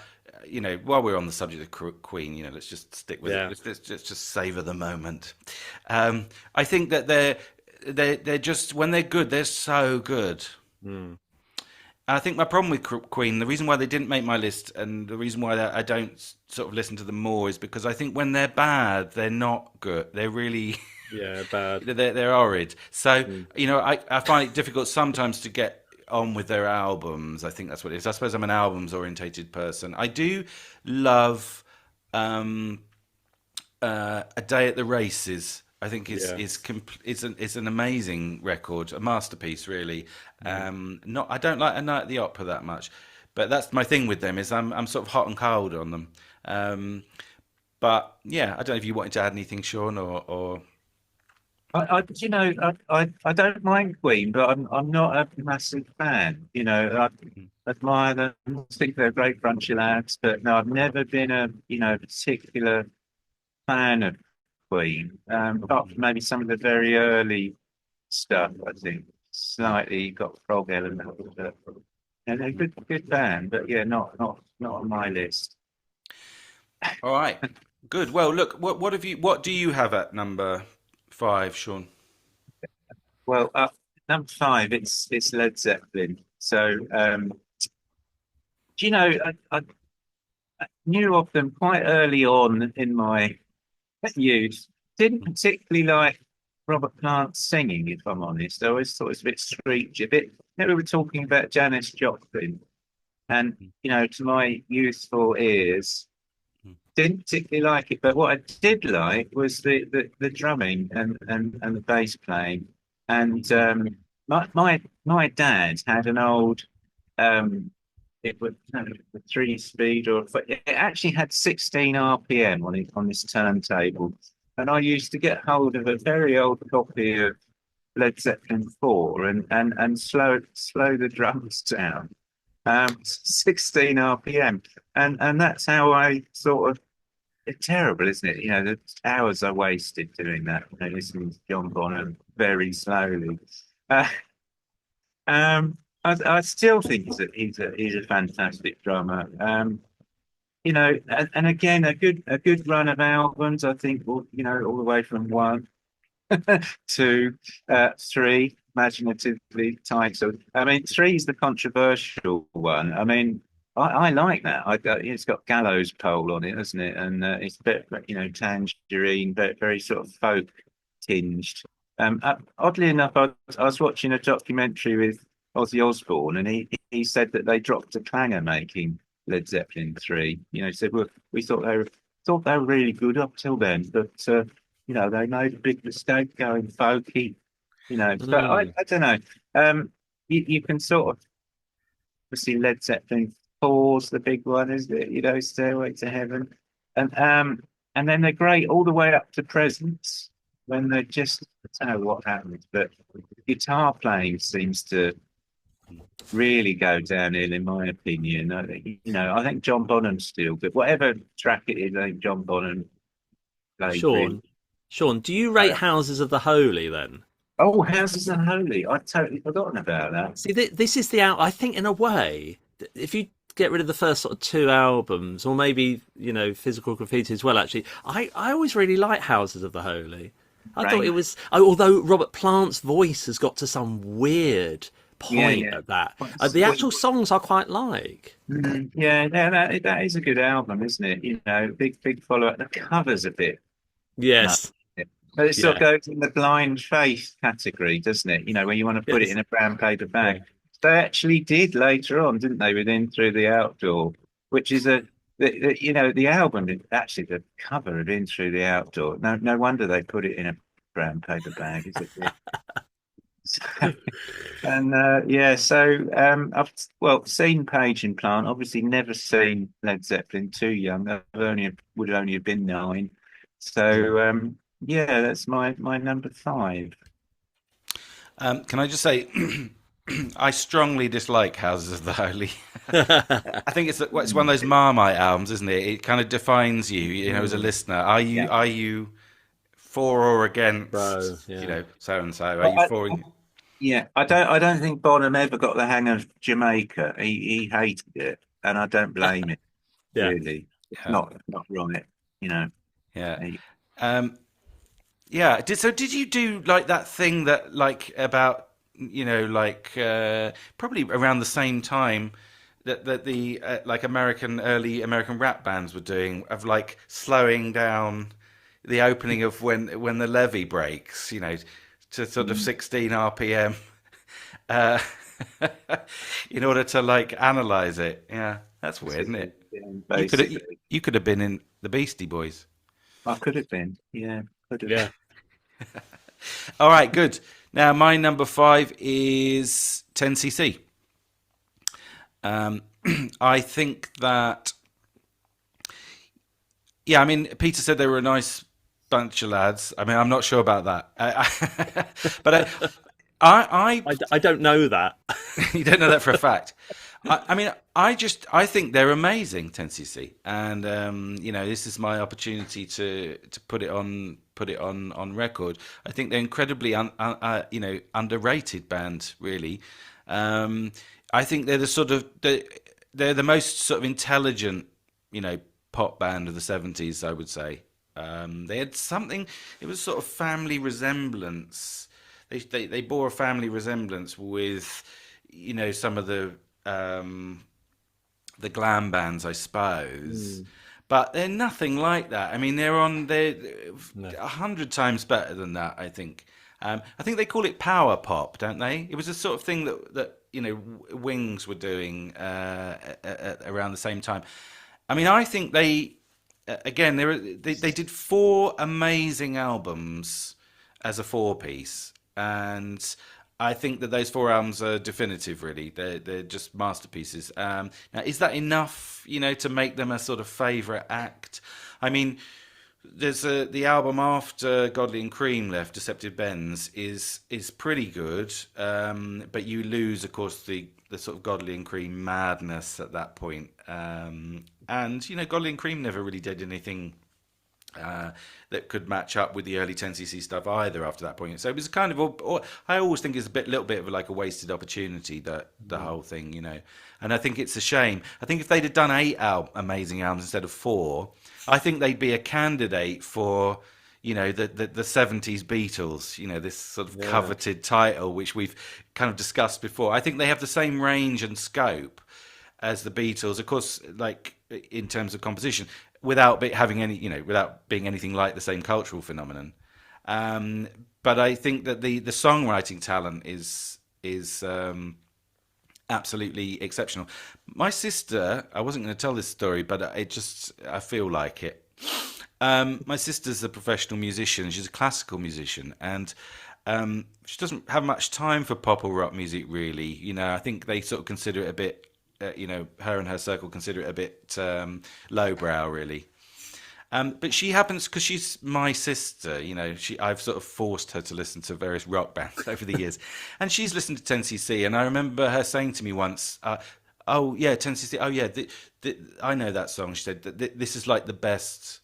A: while we're on the subject of Queen, let's just stick with
C: Yeah.
A: it. Let's just savor the moment. I think that they're just when they're good, they're so good.
C: Mm.
A: And I think my problem with Queen, the reason why they didn't make my list, and the reason why I don't sort of listen to them more, is because I think when they're bad, they're not good. They're really.
C: Yeah, bad.
A: They're horrid. So,
C: Mm.
A: I find it difficult sometimes to get on with their albums. I think that's what it is. I suppose I'm an albums orientated person. I do love A Day at the Races. I think
C: Yes.
A: is an amazing record, a masterpiece, really. Not I don't like A Night at the Opera that much, but that's my thing with them is I'm sort of hot and cold on them. But yeah, I don't know if you wanted to add anything, Sean, or
B: I don't mind Queen, but I'm not a massive fan. I admire them, I think they're a great bunch of lads, but no, I've never been a particular fan of Queen. Apart from maybe some of the very early stuff, I think slightly got frog element, but and they're a good band, but yeah, not on my list.
A: all right, good. Well, look, what do you have at number five, Sean?
B: Well, number five, it's Led Zeppelin. So, do you know, I knew of them quite early on in my youth. Didn't particularly like Robert Plant singing, if I'm honest. I always thought it was a bit screechy, a bit. We were talking about Janis Joplin, and to my youthful ears, didn't particularly like it. But what I did like was the drumming and the bass playing. And my dad had an old it was a 3 speed, or it actually had 16 RPM on it on this turntable. And I used to get hold of a very old copy of Led Zeppelin 4 and slow the drums down. 16 RPM. And that's how I sort of, it's terrible, isn't it? The hours I wasted doing that, listening to John Bonham very slowly. Uh, I still think he's a fantastic drummer. And again, a good run of albums. I think, well, all the way from one to three, imaginatively titled. I mean, three is the controversial one. I mean, I like that. It's got gallows pole on it, hasn't it? And it's a bit, tangerine, but very sort of folk tinged. Oddly enough, I was watching a documentary with Ozzy Osbourne, and he said that they dropped a clanger making Led Zeppelin 3. He said, well, we thought they were really good up till then, but they made a big mistake going folky. But I don't know. You can sort of see Led Zeppelin 4's the big one, isn't it? Stairway to Heaven, and then they're great all the way up to Presence when they're just, I don't know what happens, but guitar playing seems to really go downhill, in my opinion. I think John Bonham's still good. Whatever track it is, I think John Bonham played really.
C: Sean, do you rate Houses of the Holy then?
B: Oh, Houses of Holy! I'd totally forgotten about that.
C: See, this is the out. I think in a way, if you get rid of the first sort of two albums, or maybe Physical Graffiti as well. Actually, I always really liked Houses of the Holy. I thought it was, although Robert Plant's voice has got to some weird point at that. The actual songs I quite like.
B: Yeah, that is a good album, isn't it? Big follow up. The cover's a bit.
C: Yes.
B: But it sort of goes in the blind faith category, doesn't it? Where you want to put it in a brown paper bag. Yeah. They actually did later on, didn't they? Within Through the Outdoor, which is the album, actually the cover of In Through the Outdoor. No wonder they put it in a brown paper bag, is it? I've seen Page and Plant. Obviously, never seen Led Zeppelin. Too young. Would only have been 9. So that's my number 5.
A: Can I just say, I strongly dislike Houses of the Holy. I think it's one of those Marmite albums, isn't it? It kind of defines you, as a listener. Are you for or against, so and so? Are you for?
B: Yeah, I don't think Bonham ever got the hang of Jamaica. He hated it, and I don't blame him. Really, not right.
A: Yeah. Did you do like that thing that about probably around the same time that the early American rap bands were doing, of slowing down the opening of when the levee breaks, to sort of 16 RPM, in order to analyze it. Yeah, that's weird, isn't it? You could have been in the Beastie Boys.
B: I could have been. Yeah, could have.
C: Yeah.
A: All right, good. Now my number 5 is 10cc. I think that. Yeah, I mean, Peter said they were a nice bunch of lads. I mean, I'm not sure about that, but
C: I don't know that.
A: You don't know that for a fact. I think they're amazing, 10cc, and this is my opportunity to put it on record. I think they're incredibly underrated band, really. I think they're they're the most sort of intelligent, pop band of the 70s, I would say. They had something, it was sort of family resemblance they bore a family resemblance with, some of the glam bands, I suppose.
C: Mm,
A: But they're nothing like that. I mean, they're
C: no.
A: 100 times better than that, I think. I think they call it power pop, don't they? It was the sort of thing that Wings were doing around the same time. I mean, I think again, they did four amazing albums as a four piece, and I think that those four albums are definitive. Really, they're just masterpieces. Now, is that enough, to make them a sort of favorite act? I mean, the album after Godly and Cream left, Deceptive Bends, is pretty good, but you lose, of course, the sort of Godly and Cream madness at that point. And Godly and Cream never really did anything that could match up with the early 10cc stuff either after that point. So it was kind of, I always think it's little bit of like a wasted opportunity, that the whole thing. And I think it's a shame. I think if they'd have done eight amazing albums instead of four, I think they'd be a candidate for, the 70s Beatles, this sort of
C: Yeah.
A: coveted title, which we've kind of discussed before. I think they have the same range and scope as the Beatles, of course, like in terms of composition, without having any, without being anything like the same cultural phenomenon. But I think that the songwriting talent is absolutely exceptional. My sister, I wasn't going to tell this story, but I feel like it. My sister's a professional musician. She's a classical musician, and she doesn't have much time for pop or rock music, really. I think they sort of consider it a bit, her and her circle consider it a bit lowbrow, really. But she happens, because she's my sister, I've sort of forced her to listen to various rock bands over the years, and she's listened to 10cc. And I remember her saying to me once, "Oh yeah, 10cc. Oh yeah, I know that song." She said that this is like the best.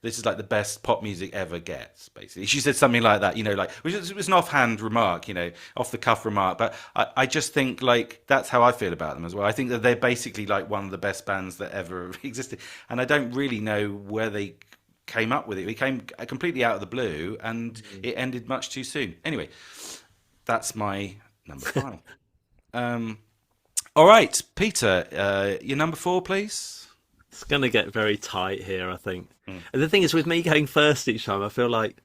A: This is like the best pop music ever gets, basically. She said something like that, which was an offhand remark, off the cuff remark. But I just think, like, that's how I feel about them as well. I think that they're basically like one of the best bands that ever existed. And I don't really know where they came up with it. It came completely out of the blue, and it ended much too soon. Anyway, that's my number five. All right, Peter, your number four, please.
C: It's going to get very tight here, I think. And the thing is, with me going first each time, I feel like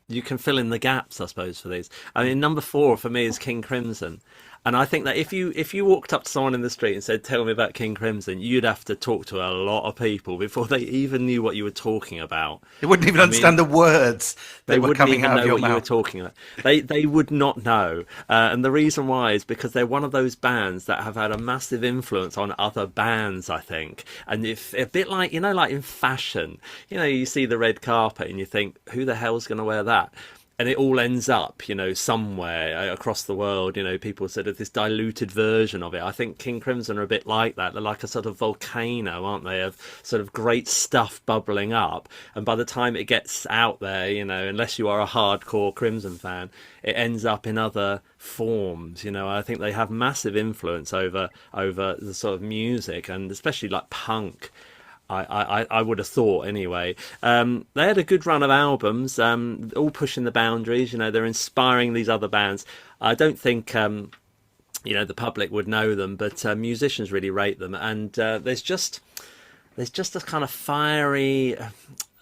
C: you can fill in the gaps, I suppose, for these. I mean, number four for me is King Crimson. And I think that if you walked up to someone in the street and said, "Tell me about King Crimson," you'd have to talk to a lot of people before they even knew what you were talking about.
A: They wouldn't even understand the words that were
C: wouldn't
A: coming
C: even
A: out of
C: know
A: your
C: what you were
A: mouth.
C: talking about. They would not know, and the reason why is because they're one of those bands that have had a massive influence on other bands, I think. And if a bit like like in fashion, you see the red carpet and you think, who the hell's going to wear that? And it all ends up, somewhere across the world. People sort of this diluted version of it. I think King Crimson are a bit like that. They're like a sort of volcano, aren't they? Of sort of great stuff bubbling up. And by the time it gets out there, unless you are a hardcore Crimson fan, it ends up in other forms. I think they have massive influence over the sort of music, and especially like punk. I would have thought anyway. They had a good run of albums, all pushing the boundaries. They're inspiring these other bands. I don't think the public would know them, but musicians really rate them. And there's just a kind of fiery,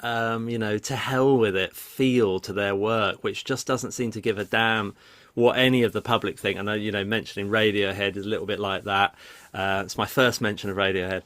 C: to hell with it feel to their work, which just doesn't seem to give a damn what any of the public think. I know, mentioning Radiohead is a little bit like that. It's my first mention of Radiohead.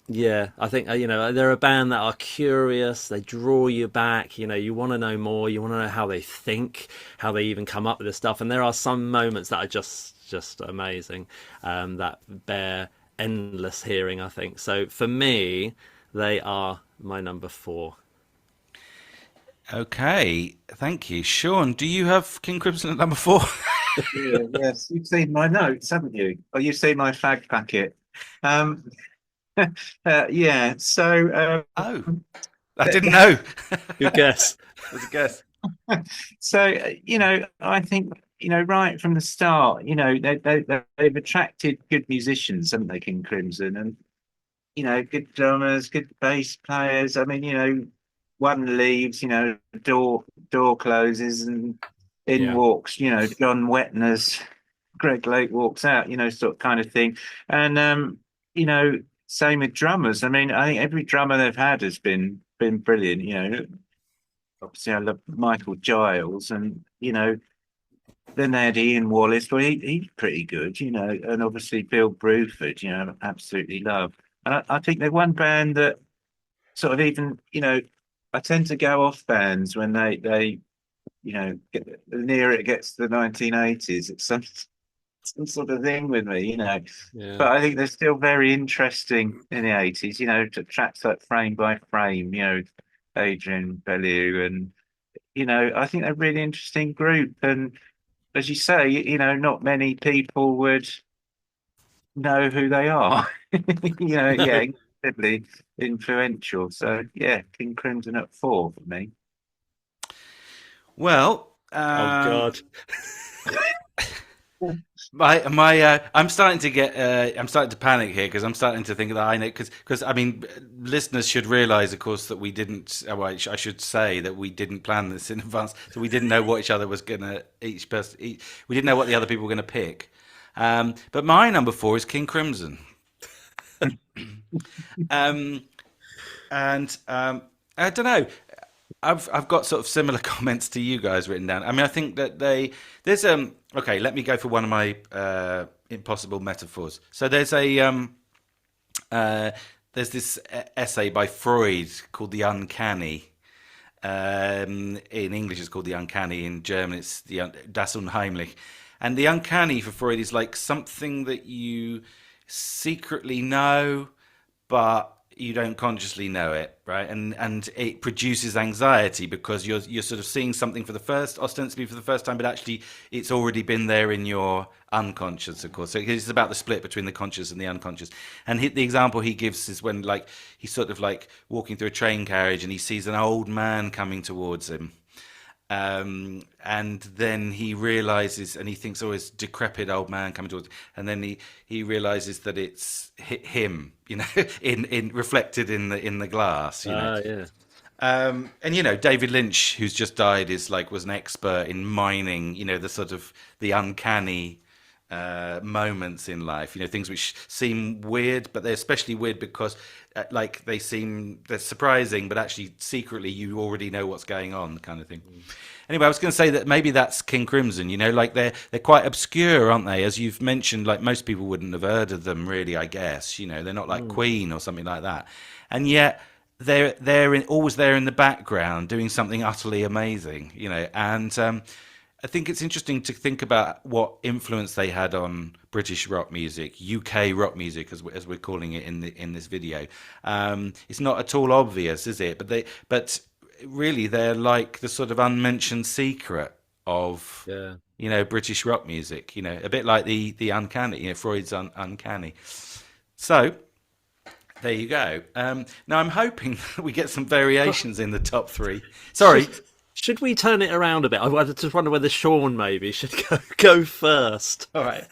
C: Yeah, I think, they're a band that are curious. They draw you back. You want to know more. You want to know how they think, how they even come up with this stuff. And there are some moments that are just amazing, that bear endless hearing, I think. So for me, they are my number four.
A: Okay, thank you. Shaun, do you have King Crimson at number four?
B: Yeah, yes, you've seen my notes, haven't you? Or you've seen my fag packet. Yeah. So,
A: Oh, I didn't know.
C: Good guess.
A: It was a guess.
B: I think right from the start, they've attracted good musicians, haven't they, King Crimson, and good drummers, good bass players. I mean, one leaves, door closes, and in
C: Yeah.
B: walks, John Wetner's Greg Lake walks out, sort of kind of thing. And you know, same with drummers. I mean, I think every drummer they've had has been brilliant. Obviously I love Michael Giles, and then they had Ian Wallace. Well, he's pretty good, and obviously Bill Bruford, I absolutely love. And I think they're one band that sort of even, I tend to go off bands when they get the nearer it gets to the 1980s. It's some sort of thing with me,
C: Yeah.
B: But I think they're still very interesting in the 80s, to tracks like Frame by Frame, Adrian Bellew, and I think they're a really interesting group. And as you say, not many people would know who they are. Yeah,
C: No.
B: incredibly influential. So yeah, King Crimson at 4 for me.
A: Well,
C: Oh God.
A: I'm starting to get I'm starting to panic here because I'm starting to think that I know because I mean listeners should realise, of course, that we didn't. Well, I should say that we didn't plan this in advance, so we didn't know what each other was gonna we didn't know what the other people were gonna pick. But my number 4 is King Crimson. Um, and I don't know. I've got sort of similar comments to you guys written down. I mean, I think that there's okay. Let me go for one of my impossible metaphors. So there's this essay by Freud called "The Uncanny." In English, it's called "The Uncanny." In German, it's "Das Unheimlich." And the uncanny for Freud is like something that you secretly know, but you don't consciously know it, right? And it produces anxiety because you're sort of seeing something ostensibly for the first time, but actually it's already been there in your unconscious, of course. So it's about the split between the conscious and the unconscious. And the example he gives is when like he's sort of like walking through a train carriage and he sees an old man coming towards him. And then he realizes, and he thinks, oh, it's a decrepit old man coming towards, and then he realizes that it's him, in reflected in the glass,
C: Yeah.
A: And David Lynch, who's just died, was an expert in mining, the sort of the uncanny moments in life, things which seem weird, but they're especially weird because they're surprising, but actually secretly you already know what's going on, kind of thing. Anyway, I was going to say that maybe that's King Crimson. Like they're quite obscure, aren't they? As you've mentioned, like most people wouldn't have heard of them, really. I guess they're not like Queen or something like that, and yet always there in the background doing something utterly amazing. And I think it's interesting to think about what influence they had on British rock music, UK rock music, as we're calling it in this video. It's not at all obvious, is it? But really, they're like the sort of unmentioned secret of
C: Yeah.
A: British rock music. A bit like the uncanny, Freud's uncanny. So there you go. Now I'm hoping that we get some variations in the top 3. Sorry.
C: Should we turn it around a bit? I just wonder whether Shaun maybe should go first.
A: All right.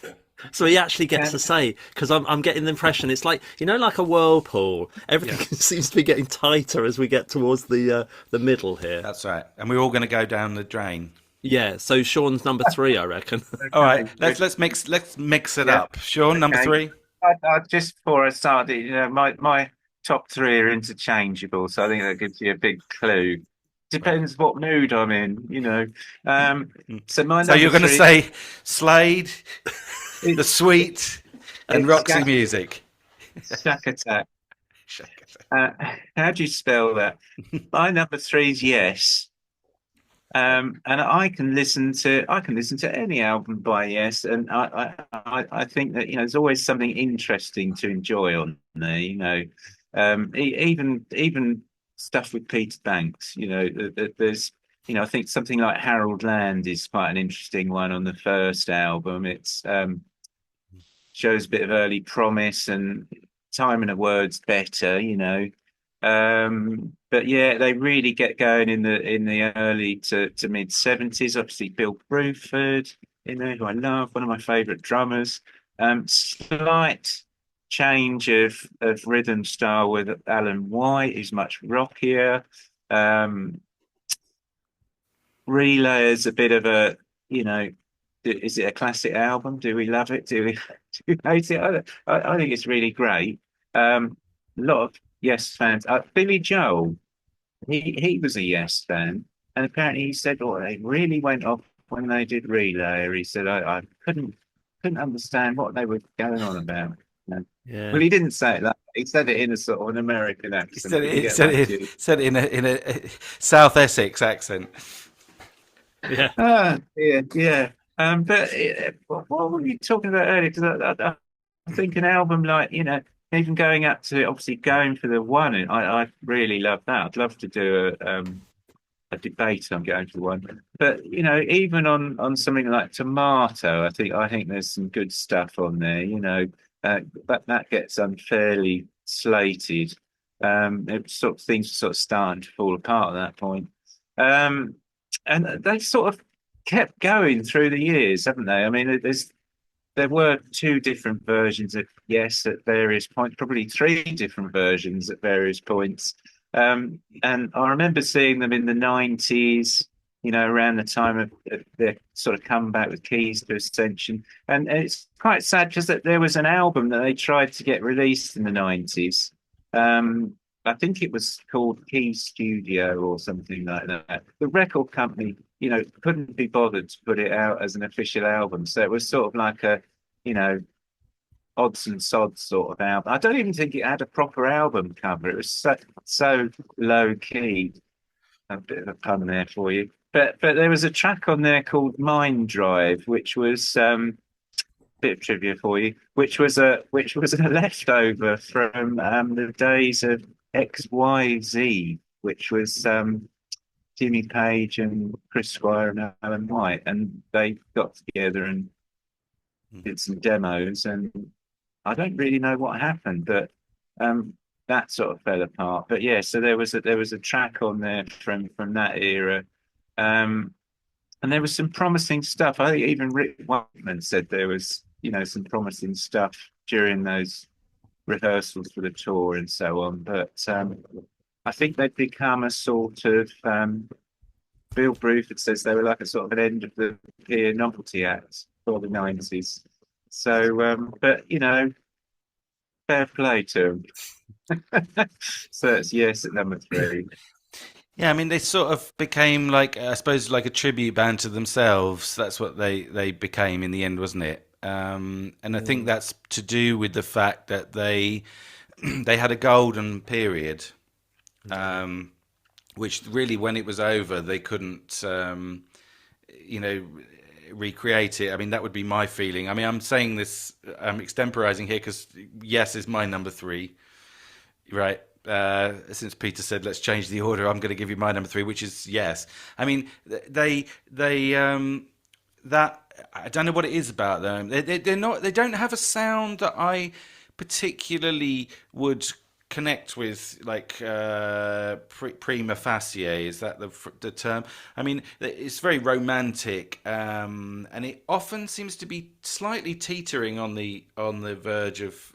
C: So he actually gets to say, because I'm getting the impression it's like like a whirlpool. Everything seems to be getting tighter as we get towards the middle here.
A: That's right, and we're all going to go down the drain.
C: Yeah. So Shaun's number 3, I reckon.
A: All right, let's mix it up. Shaun, number 3.
B: I just before I started, my top 3 are interchangeable, so I think that gives you a big clue. Depends what mood I'm in. So my
A: So you're going to
B: 3,
A: say Slade, The Sweet, and Roxy Music.
B: Shack Attack. How do you spell that? My number 3 is Yes. And I can listen to any album by Yes, and I think that there's always something interesting to enjoy on there. Even stuff with Peter Banks. There's I think something like Harold Land is quite an interesting one on the first album. It's shows a bit of early promise, and Time and a Word's better. But yeah, they really get going in the early to mid 70s. Obviously, Bill Bruford, who I love, one of my favourite drummers. Slight change of rhythm style with Alan White, who's much rockier. Um, Relay is a bit of a, you know, is it a classic album? Do we love it? Do we, do we hate it? I think it's really great. A lot of Yes fans. Billy Joel, he was a Yes fan, and apparently he said, "Oh, they really went off when they did Relay." He said, "I couldn't understand what they were going on about." No.
C: Yeah.
B: Well, he didn't say it that. He said it in a sort of an American
A: He
B: accent.
A: said
B: He can
A: it,
B: get
A: said
B: back
A: it,
B: to you.
A: said it in a South Essex accent.
C: Yeah.
B: Ah, yeah, yeah. But what were you talking about earlier? Because I think an album like, even going up to obviously going for the one, and I really love that. I'd love to do a debate on going for the one. But even on something like Tomato, I think there's some good stuff on there. That gets unfairly slated. It sort of things are sort of starting to fall apart at that point. Um, and they sort of kept going through the years, haven't they? I mean, there were two different versions of Yes at various points, probably three different versions at various points. And I remember seeing them in the 90s, around the time of their sort of comeback with Keys to Ascension. And it's quite sad because there was an album that they tried to get released in the 90s. I think it was called Key Studio or something like that. The record company, couldn't be bothered to put it out as an official album. So it was sort of like a, you know, odds and sods sort of album. I don't even think it had a proper album cover. It was so low key. A bit of a pun there for you. But there was a track on there called Mind Drive, which was bit of trivia for you, which was a leftover from the days of XYZ, which was Jimmy Page and Chris Squire and Alan White, and they got together and did some demos, and I don't really know what happened, but that sort of fell apart. But yeah, so there was a track on there from that era. Um, and there was some promising stuff. I think even Rick Wakeman said there was, some promising stuff during those rehearsals for the tour and so on. But I think they'd become a sort of Bill Bruford says they were like a sort of an end of the pier novelty act for the 90s. So, but fair play to them. So it's Yes at number three.
A: Yeah, I mean, they sort of became like, I suppose, like a tribute band to themselves. That's what they became in the end, wasn't it? And I think
C: Mm.
A: that's to do with the fact that they they had a golden period,
C: Yeah.
A: which really, when it was over, they couldn't, you know, recreate it. I mean, that would be my feeling. I mean, I'm saying this, I'm extemporizing here because Yes is my number three, right? Since Peter said let's change the order, I'm going to give you my number three, which is Yes. I mean, that I don't know what it is about them. They're not. They don't have a sound that I particularly would connect with, like prima facie. Is that the term? I mean, it's very romantic, and it often seems to be slightly teetering on the verge of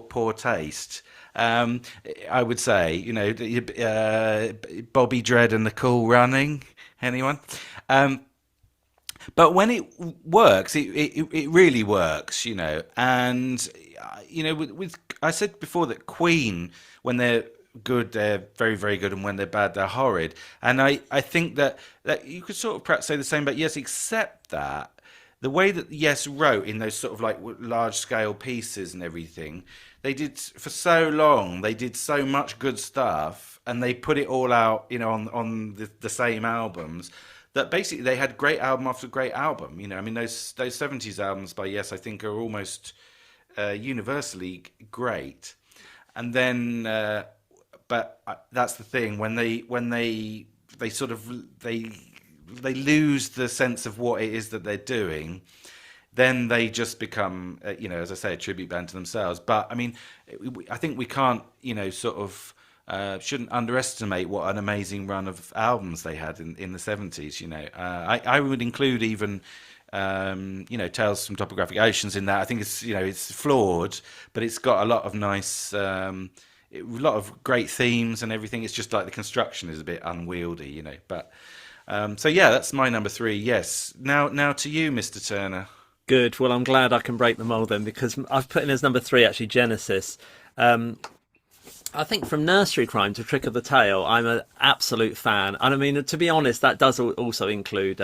A: poor taste. I would say, Bobby Dredd and the Cool Running. Anyone? Um, but when it works, it really works, And with I said before that Queen, when they're good, they're very, very good, and when they're bad, they're horrid. And I think that you could sort of perhaps say the same about Yes, except that the way that Yes wrote in those sort of like large scale pieces and everything, they did for so long. They did so much good stuff, and they put it all out, on the same albums. That basically they had great album after great album. I mean those '70s albums by Yes, I think are almost universally great. And then, but that's the thing when they sort of they lose the sense of what it is that they're doing, then they just become, as I say, a tribute band to themselves. But I mean, I think we can't, sort of shouldn't underestimate what an amazing run of albums they had in the '70s. I would include even, Tales from Topographic Oceans in that. I think it's flawed, but it's got a lot of nice a lot of great themes and everything. It's just like the construction is a bit unwieldy, you know. But so yeah, that's my number three. Yes. Now to you, Mr. Turner.
C: Good. Well, I'm glad I can break the mold then, because I've put in as number three actually Genesis. I think from Nursery Crime to Trick of the Tail, I'm an absolute fan. And I mean, to be honest, that does also include,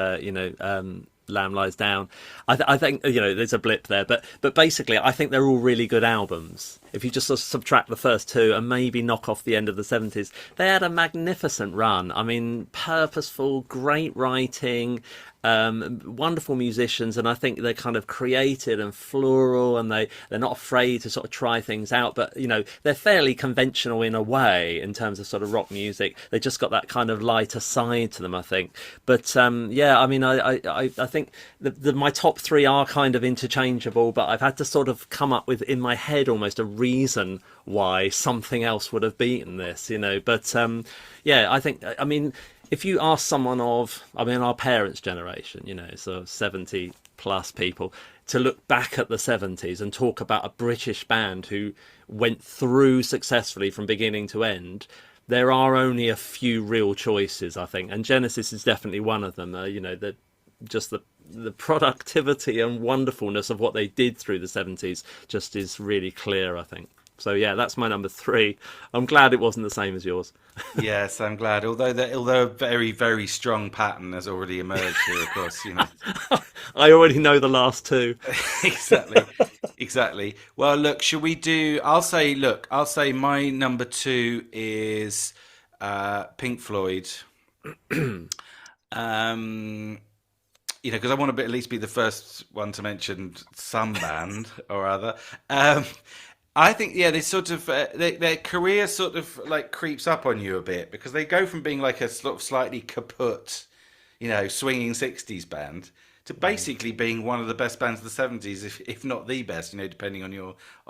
C: Lamb Lies Down. I think, there's a blip there, but basically, I think they're all really good albums. If you just sort of subtract the first two and maybe knock off the end of the 70s, they had a magnificent run. I mean, purposeful, great writing, wonderful musicians, and I think they're kind of creative and floral, and they're not afraid to sort of try things out, but they're fairly conventional in a way in terms of sort of rock music. They just got that kind of lighter side to them, I think. But yeah, I mean, I think my top three are kind of interchangeable, but I've had to sort of come up with in my head almost a reason why something else would have beaten this, but yeah, I think, I mean, if you ask someone of, I mean, our parents' generation, so 70 plus people, to look back at the 70s and talk about a British band who went through successfully from beginning to end, there are only a few real choices, I think, and Genesis is definitely one of them. The productivity and wonderfulness of what they did through the 70s just is really clear, I think. So yeah, that's my number three. I'm glad it wasn't the same as yours.
A: Yes, I'm glad. Although a very, very strong pattern has already emerged here, of course,
C: I already know the last two.
A: Exactly. Well, look, shall we do? I'll say my number two is Pink Floyd. Because I want to at least be the first one to mention some band or other. I think, yeah, they sort of their career sort of like creeps up on you a bit, because they go from being like a sort of slightly kaput, swinging '60s band to basically being one of the best bands of the '70s, if not the best, depending on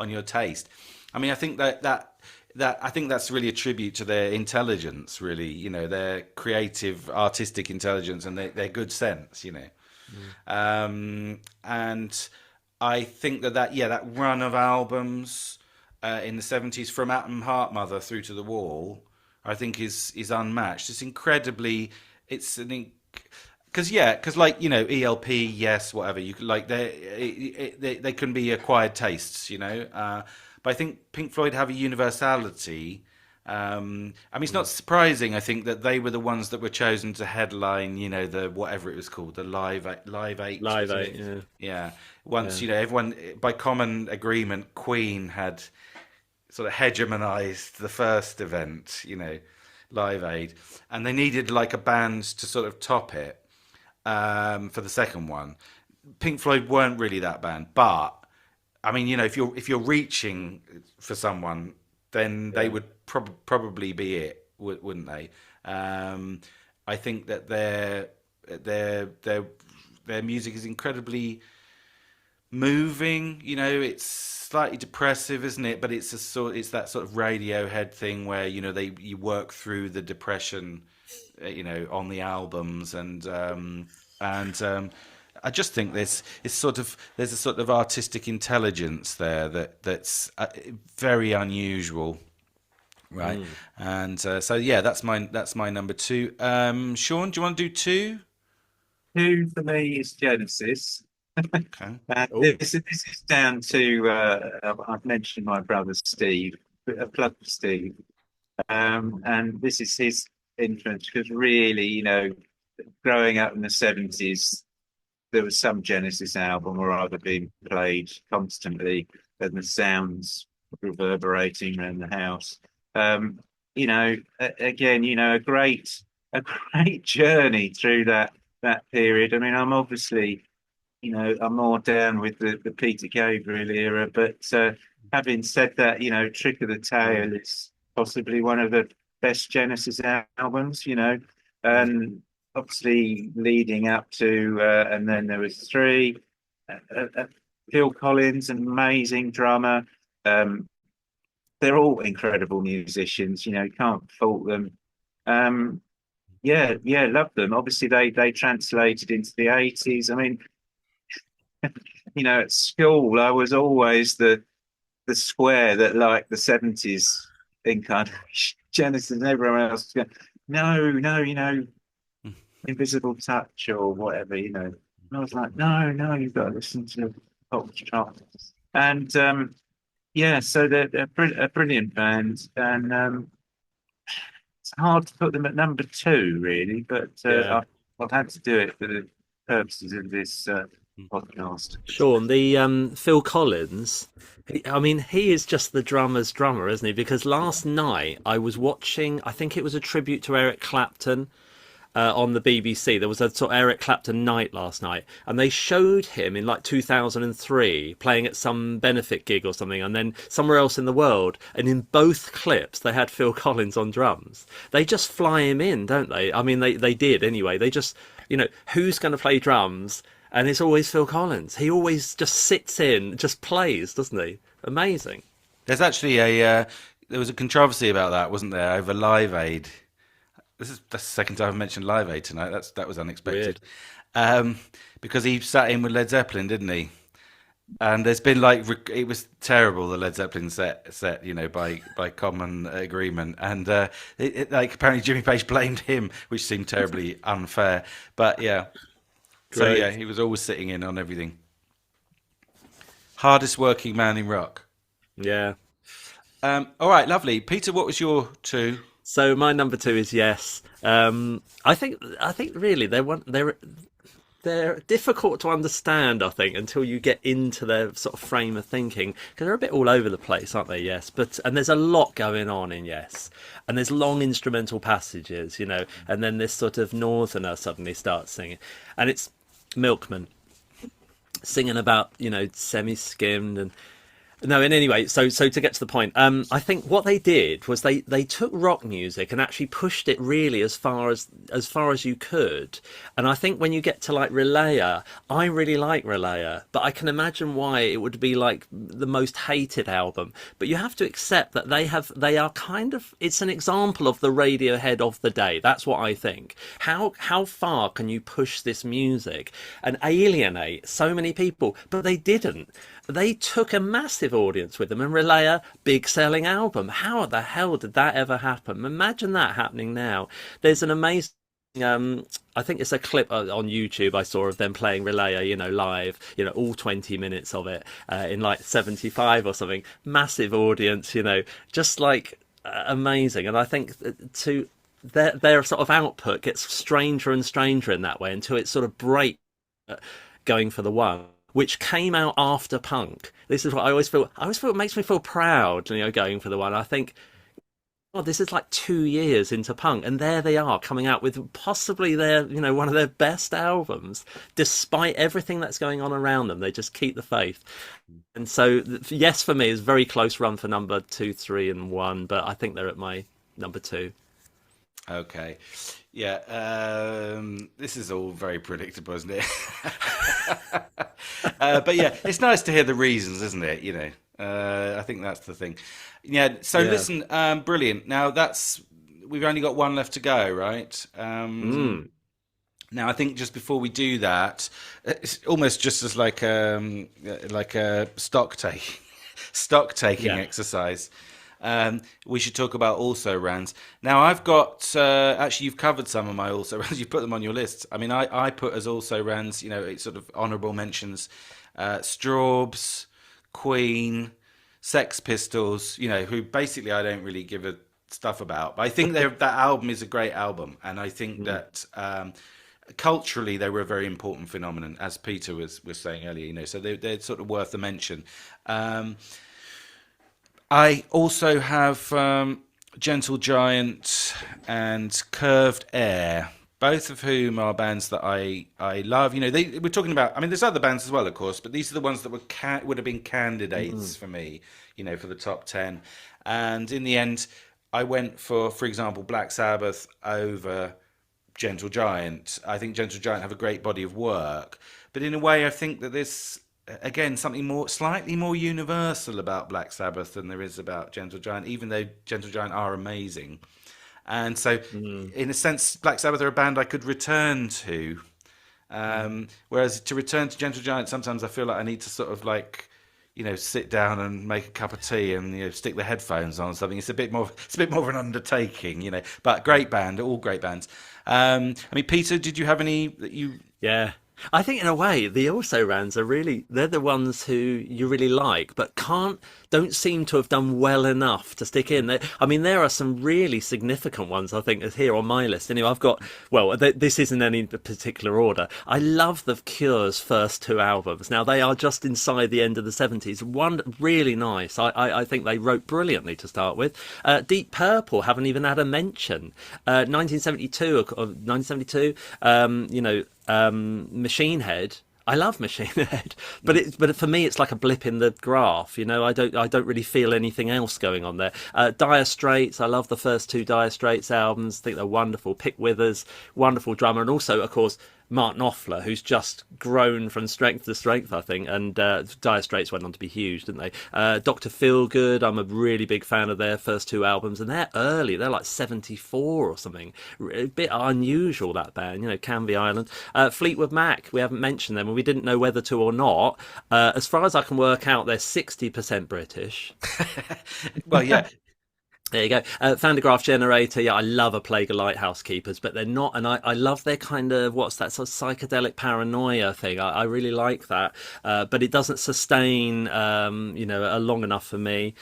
A: your taste. I mean, I think that I think that's really a tribute to their intelligence, really, their creative, artistic intelligence and their good sense, and I think that run of albums in the '70s, from Atom Heart Mother through to The Wall, I think is unmatched. It's incredibly, because like ELP, yes, whatever you like, they can be acquired tastes, but I think Pink Floyd have a universality. I mean, it's not surprising, I think, that they were the ones that were chosen to headline, the whatever it was called, the Live 8.
C: Live 8, yeah.
A: Yeah. Once, everyone, by common agreement, Queen had sort of hegemonized the first event, Live 8. And they needed like a band to sort of top it for the second one. Pink Floyd weren't really that band, but I mean, if you're reaching for someone, then they would probably be it, wouldn't they? I think that their music is incredibly moving. It's slightly depressive, isn't it? But it's that sort of Radiohead thing where you work through the depression, on the albums, and I just think there's a sort of artistic intelligence there that's very unusual, right? And so yeah, that's my number two. Shaun, do you want to do two?
B: Two for me is Genesis.
A: Okay.
B: This is down to I've mentioned my brother Steve, a plug for Steve, and this is his influence, because really, growing up in the '70s, there was some Genesis album or other being played constantly, and the sounds reverberating around the house. Again, a great journey through that period. I mean, I'm obviously, I'm more down with the Peter Gabriel era, but having said that, Trick of the Tail is possibly one of the best Genesis albums, and obviously leading up to, and then there was three. Phil Collins, an amazing drummer. They're all incredible musicians. Can't fault them. Yeah, love them. Obviously, they translated into the '80s. I mean, at school, I was always the square that liked the '70s incarnation. Genesis and everyone else was going, no, no, invisible touch or whatever, And I was like, no, no, you've got to listen to Pop Charts. And yeah, so they're a brilliant band, and it's hard to put them at number two, really, but
C: Yeah.
B: I've had to do it for the purposes of this podcast.
C: Sean, the Phil Collins, I mean, he is just the drummer's drummer, isn't he? Because last night I was watching, I think it was a tribute to Eric Clapton on the BBC. There was a sort of Eric Clapton night last night, and they showed him in like 2003 playing at some benefit gig or something, and then somewhere else in the world. And in both clips, they had Phil Collins on drums. They just fly him in, don't they? I mean, they did anyway. They just, who's going to play drums? And it's always Phil Collins. He always just sits in, just plays, doesn't he? Amazing.
A: There's actually there was a controversy about that, wasn't there, over Live Aid? That's the second time I've mentioned Live Aid tonight. That was unexpected. Because he sat in with Led Zeppelin, didn't he? And there's been it was terrible, the Led Zeppelin set, by common agreement. And apparently Jimmy Page blamed him, which seemed terribly unfair. But yeah. So
C: Great.
A: yeah, he was always sitting in on everything. Hardest working man in rock.
C: Yeah.
A: All right, lovely. Peter, what was your two?
C: So my number two is Yes. I think really they're difficult to understand, I think, until you get into their sort of frame of thinking, because they're a bit all over the place, aren't they? Yes, and there's a lot going on in Yes, and there's long instrumental passages, and then this sort of northerner suddenly starts singing, and it's Milkman singing about semi-skimmed and. No, and anyway, so to get to the point, I think what they did was they took rock music and actually pushed it really as far as you could. And I think when you get to like Relaya, I really like Relaya, but I can imagine why it would be like the most hated album. But you have to accept that they are kind of, it's an example of the Radiohead of the day. That's what I think. How far can you push this music and alienate so many people? But they didn't. They took a massive audience with them, and Relaya, big selling album. How the hell did that ever happen? Imagine that happening now. There's an amazing, I think it's a clip on YouTube I saw of them playing Relaya, live, all 20 minutes of it in like 75 or something. Massive audience, just like amazing. And I think their sort of output gets stranger and stranger in that way until it sort of breaks Going for the One, which came out after punk. This is what I always feel it makes me feel proud, Going for the One. I think, oh, this is like 2 years into punk, and there they are coming out with possibly their, one of their best albums, despite everything that's going on around them. They just keep the faith. And so, Yes, for me, is a very close run for number 2, 3, and 1, but I think they're at my number 2.
A: Okay. Yeah, this is all very predictable, isn't it? But yeah, it's nice to hear the reasons, isn't it? I think that's the thing. Yeah, so
C: Yeah.
A: listen, brilliant. Now we've only got one left to go, right? Now I think just before we do that, it's almost just as like a stock taking
C: Yeah.
A: exercise. We should talk about also rans. Now, I've got actually you've covered some of my also rans. You've put them on your list. I mean, I put as also rans. It's sort of honourable mentions: Strawbs, Queen, Sex Pistols. Who basically I don't really give a stuff about. But I think that album is a great album, and I think that culturally they were a very important phenomenon, as Peter was saying earlier. So they're sort of worth a mention. I also have Gentle Giant and Curved Air, both of whom are bands that I love. We're talking about. I mean, there's other bands as well, of course, but these are the ones that would have been candidates for me, for the top 10. And in the end, I went for example, Black Sabbath over Gentle Giant. I think Gentle Giant have a great body of work, but in a way, I think that there's again something slightly more universal about Black Sabbath than there is about Gentle Giant, even though Gentle Giant are amazing. And so, in a sense, Black Sabbath are a band I could return to. Whereas to return to Gentle Giant, sometimes I feel like I need to sort of sit down and make a cup of tea and stick the headphones on or something. It's a bit more of an undertaking, But great band, all great bands. I mean, Peter, did you have any that you?
C: Yeah. I think in a way the also rans are really they're the ones who you really like but don't seem to have done well enough to stick in. I mean there are some really significant ones I think is here on my list. Anyway, I've got this isn't any particular order. I love the Cure's first two albums. Now they are just inside the end of the 70s. One really nice. I think they wrote brilliantly to start with. Deep Purple haven't even had a mention. 1972. Machine Head. I love Machine Head, but for me it's like a blip in the graph. I don't really feel anything else going on there. Dire Straits. I love the first two Dire Straits albums. I think they're wonderful. Pick Withers, wonderful drummer, and also of course Martin Knopfler, who's just grown from strength to strength, I think. And Dire Straits went on to be huge, didn't they? Dr. Feelgood, I'm a really big fan of their first two albums, and they're early. They're like 74 or something. A bit unusual, that band, Canvey Island. Fleetwood Mac, we haven't mentioned them, and we didn't know whether to or not. As far as I can work out, they're 60% British.
A: Well, yeah.
C: There you go. Fantagraph Generator. Yeah, I love A Plague of Lighthouse Keepers, but they're not. And I love their kind of, what's that, sort of psychedelic paranoia thing. I really like that. But it doesn't sustain, long enough for me.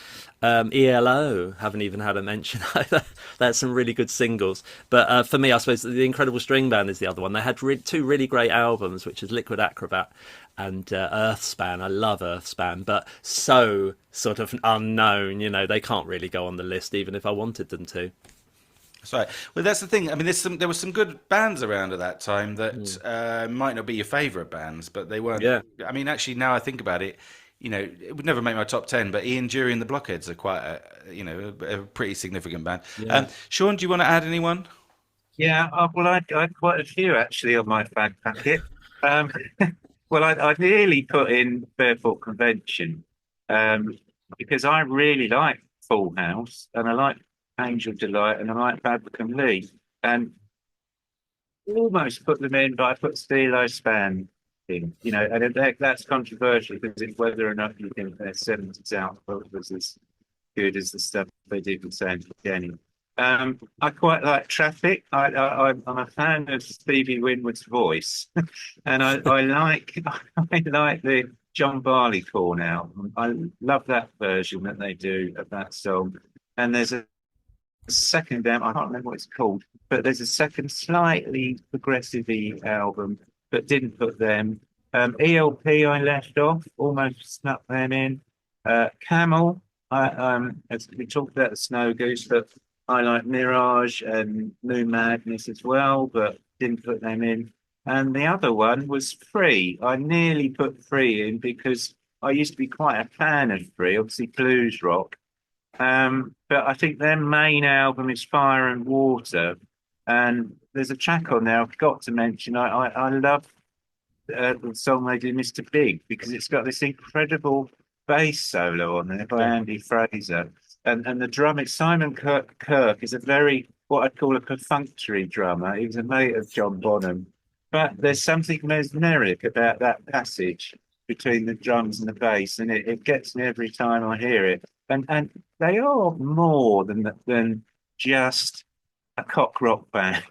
C: ELO, haven't even had a mention either. That's some really good singles. But for me, I suppose the Incredible String Band is the other one. They had two really great albums, which is Liquid Acrobat and Earthspan. I love Earthspan, but so sort of unknown. They can't really go on the list, even if I wanted them to.
A: That's right. Well, that's the thing. I mean, there were some good bands around at that time that might not be your favourite bands, but they weren't.
C: Yeah.
A: I mean, actually, now I think about it, it would never make my top 10, but Ian Dury and the Blockheads are quite a pretty significant band.
C: Yeah.
A: Sean, do you want to add anyone?
B: Yeah, well, I had quite a few actually on my fag packet. Well, I nearly put in Fairport Convention because I really like Full House and I like Angel Delight and I like Fabricant Lee and almost put them in, but I put Stilo Span in, and that's controversial because it's whether or not you think their 70s output was as good as the stuff they did with Sand Jenny. I quite like Traffic. I'm a fan of Stevie Winwood's voice, and I like the John Barleycorn album. I love that version that they do of that song. And there's a second I can't remember what it's called, but there's a second slightly progressive-y album but didn't put them. ELP I left off, almost snuck them in. Camel. As we talked about the Snow Goose, but I like Mirage and Moon Madness as well, but didn't put them in. And the other one was Free. I nearly put Free in because I used to be quite a fan of Free, obviously blues rock. But I think their main album is Fire and Water. And there's a track on there I've got to mention. I love the song they did, Mr. Big, because it's got this incredible bass solo on there by Andy Fraser. And the drummer, Simon Kirk is a very, what I'd call a perfunctory drummer. He was a mate of John Bonham. But there's something mesmeric about that passage between the drums and the bass, and it gets me every time I hear it. And they are more than just a cock rock band.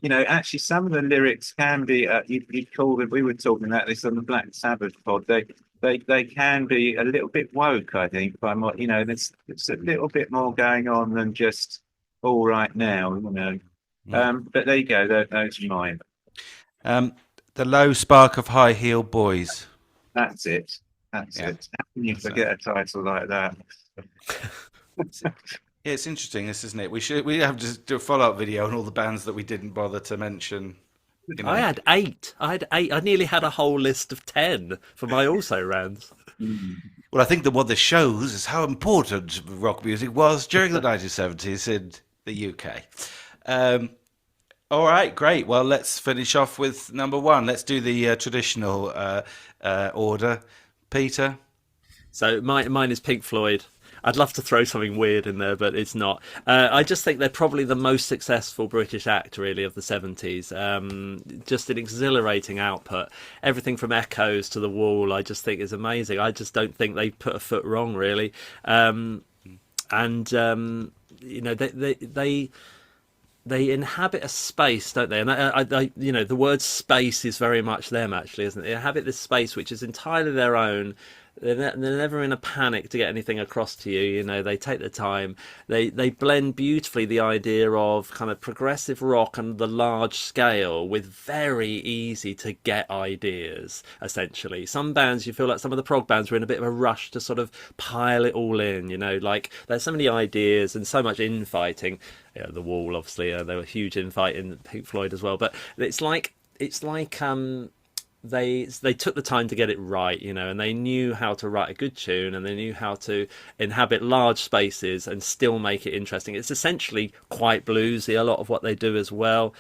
B: Actually, some of the lyrics can be, you'd call them, we were talking about this on the Black Sabbath pod, they can be a little bit woke, I think, by more, there's a little bit more going on than just all right now, But there you go, those are mine.
A: The Low Spark of High Heel Boys.
B: That's it. How can you forget a title like that?
A: Yeah, it's interesting, this isn't it? We have to do a follow-up video on all the bands that we didn't bother to mention.
C: I had 8. I nearly had a whole list of 10 for my also rans.
A: Well, I think that what this shows is how important rock music was during the 1970s in the UK. All right, great. Well, let's finish off with number 1. Let's do the traditional order. Peter?
C: So mine is Pink Floyd. I'd love to throw something weird in there, but it's not. I just think they're probably the most successful British act, really, of the 70s. Just an exhilarating output. Everything from Echoes to The Wall, I just think is amazing. I just don't think they put a foot wrong, really. And they inhabit a space, don't they? And the word space is very much them, actually, isn't it? They inhabit this space which is entirely their own. They're never in a panic to get anything across to you. They take their time. They blend beautifully the idea of kind of progressive rock and the large scale with very easy to get ideas, essentially. Some bands, you feel like some of the prog bands were in a bit of a rush to sort of pile it all in, like there's so many ideas and so much infighting. The Wall, obviously, they were huge infighting, Pink Floyd as well. But it's like they took the time to get it right, and they knew how to write a good tune, and they knew how to inhabit large spaces and still make it interesting. It's essentially quite bluesy, a lot of what they do as well,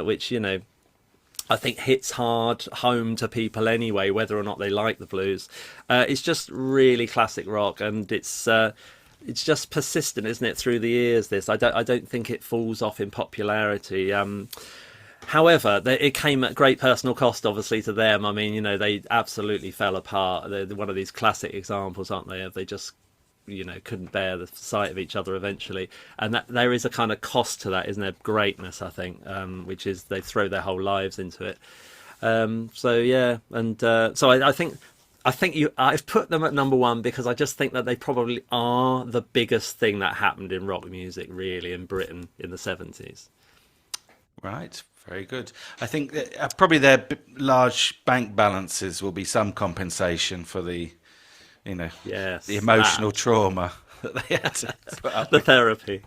C: which I think hits hard home to people anyway, whether or not they like the blues. It's just really classic rock, and it's just persistent, isn't it, through the years? This I don't think it falls off in popularity. However, it came at great personal cost, obviously, to them. I mean, they absolutely fell apart. They're one of these classic examples, aren't they? They just, couldn't bear the sight of each other eventually. And that there is a kind of cost to that, isn't there? Greatness, I think, which is they throw their whole lives into it. So yeah, and so I think I've put them at number one because I just think that they probably are the biggest thing that happened in rock music, really, in Britain in the 70s.
A: Right, very good. I think that, probably their large bank balances will be some compensation for the,
C: Yes,
A: the emotional trauma that they had to put up
C: the
A: with.
C: therapy.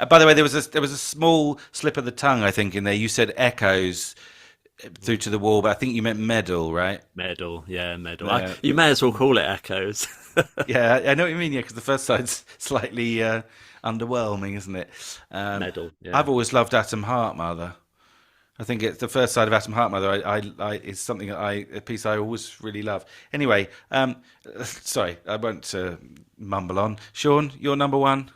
A: By the way, there was a small slip of the tongue, I think, in there. You said Echoes through to the Wall, but I think you meant Medal, right?
C: Medal, yeah, medal.
A: Yeah,
C: You may as well call it Echoes.
A: yeah, I know what you mean. Yeah, because the first side's slightly underwhelming, isn't it?
C: Medal, yeah.
A: I've always loved Atom Heart Mother. I think it's the first side of Atom Heart Mother. It's something that a piece I always really love. Anyway, sorry, I won't mumble on. Shaun, your number one.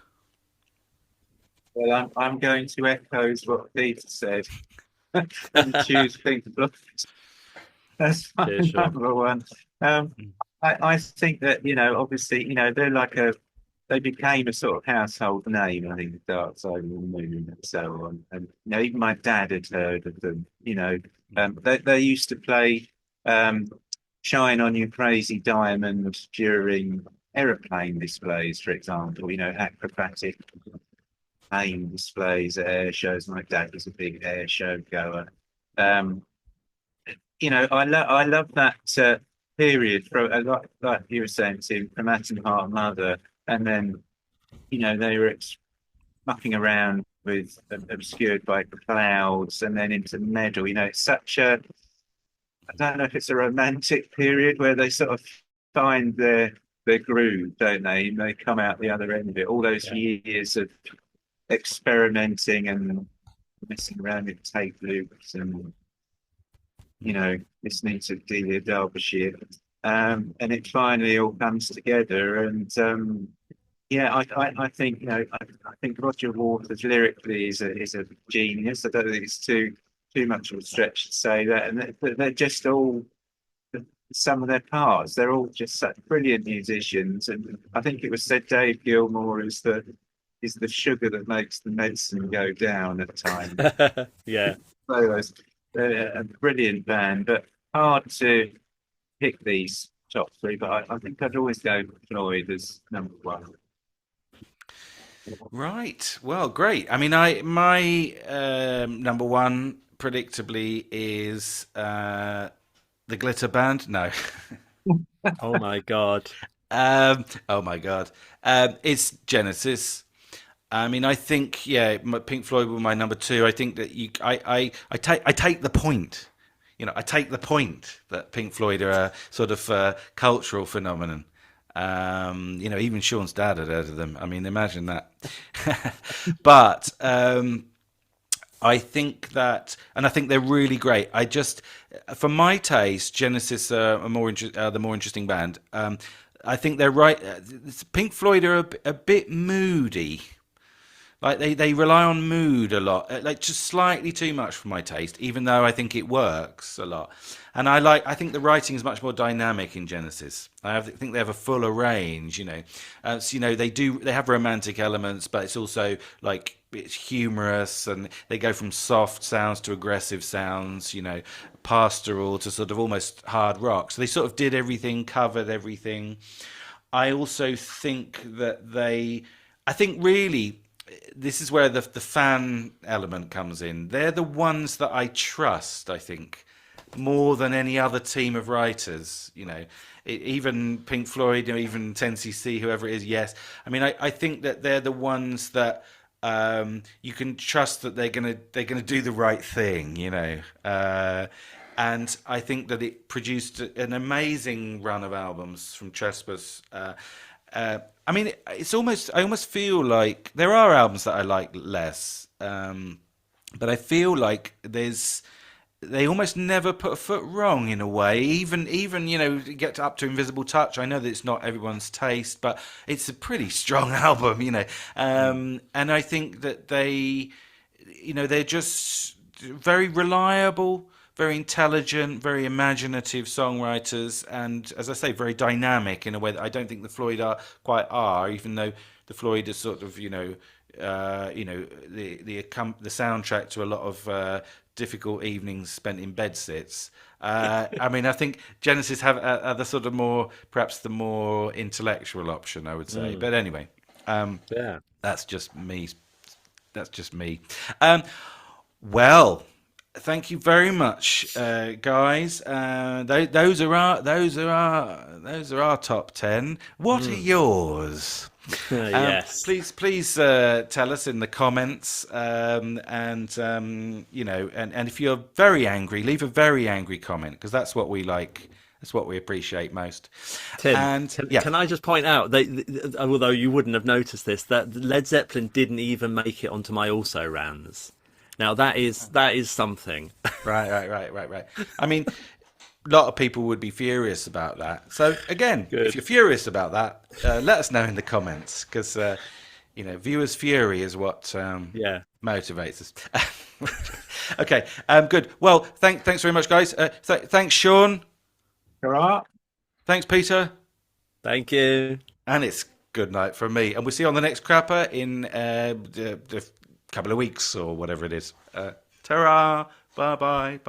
B: Well, I'm going to echo what Peter said and choose Pink Floyd. That's my
C: Yeah, sure.
B: number one. I think that, obviously, they're they became a sort of household name, I think, Dark Side of the Moon and so on. And, even my dad had heard of them, they used to play Shine on You Crazy Diamond during aeroplane displays, for example, acrobatic plane displays at air shows. My dad was a big air show goer. I love that period from like you were saying, Tim, from Atom Heart Mother, and then they were mucking around with Obscured by Clouds, and then into Medal. It's such a, I don't know if it's a romantic period where they sort of find their groove, don't they? And they come out the other end of it. All those years of experimenting and messing around with tape loops and listening to Delia Derbyshire, and it finally all comes together. And I think I think Roger Waters lyrically is a genius. I don't think it's too much of a stretch to say that, and they're just all some of their parts. They're all just such brilliant musicians, and I think it was said Dave Gilmour is the sugar that makes the medicine go down at times.
C: Yeah.
B: So they're a brilliant band, but hard to pick these top three. But I think I'd always go Floyd as number one.
A: Right. Well, great. I mean, my number one, predictably, is the Glitter Band. No.
C: Oh my God.
A: Oh my God. It's Genesis. I mean, I think, Pink Floyd were my number two. I think that I take the point. I take the point that Pink Floyd are a sort of cultural phenomenon. Even Sean's dad had heard of them. I mean, imagine that. But I think that, and I think they're really great. For my taste, Genesis are the more interesting band. I think they're right. Pink Floyd are a bit moody. Like they rely on mood a lot, like just slightly too much for my taste. Even though I think it works a lot, and I think the writing is much more dynamic in Genesis. Think they have a fuller range. So, they have romantic elements, but it's also like it's humorous, and they go from soft sounds to aggressive sounds. Pastoral to sort of almost hard rock. So they sort of did everything, covered everything. I also think I think really this is where the fan element comes in. They're the ones that I trust, I think, more than any other team of writers. Even Pink Floyd, even 10cc, whoever it is. Yes, I mean, I think that they're the ones that you can trust that they're gonna do the right thing. And I think that it produced an amazing run of albums from Trespass. I mean, I almost feel like there are albums that I like less, but I feel like they almost never put a foot wrong in a way. Even get up to Invisible Touch. I know that it's not everyone's taste, but it's a pretty strong album, and I think that they're just very reliable, very intelligent, very imaginative songwriters, and as I say, very dynamic in a way that I don't think the Floyd are, even though the Floyd is sort of the soundtrack to a lot of difficult evenings spent in bedsits. I mean, I think Genesis are the sort of perhaps the more intellectual option, I would say. But anyway,
C: Yeah.
A: that's just me. That's just me. Well. Thank you very much, guys. Those are our top 10. What are yours?
C: Yes.
A: Please tell us in the comments, and if you're very angry, leave a very angry comment, because that's what we like. That's what we appreciate most.
C: Tim, can I just point out although you wouldn't have noticed this, that Led Zeppelin didn't even make it onto my also rans. Now that is something.
A: Right. I mean, a lot of people would be furious about that. So again, if you're furious about that, let us know in the comments, because viewers' fury is what motivates us. Okay, good. Well, thanks very much, guys. Thanks, Shaun.
B: Hurrah.
A: Thanks, Peter.
C: Thank you.
A: And it's good night from me. And we'll see you on the next crapper in the couple of weeks or whatever it is. Ta-ra! Bye.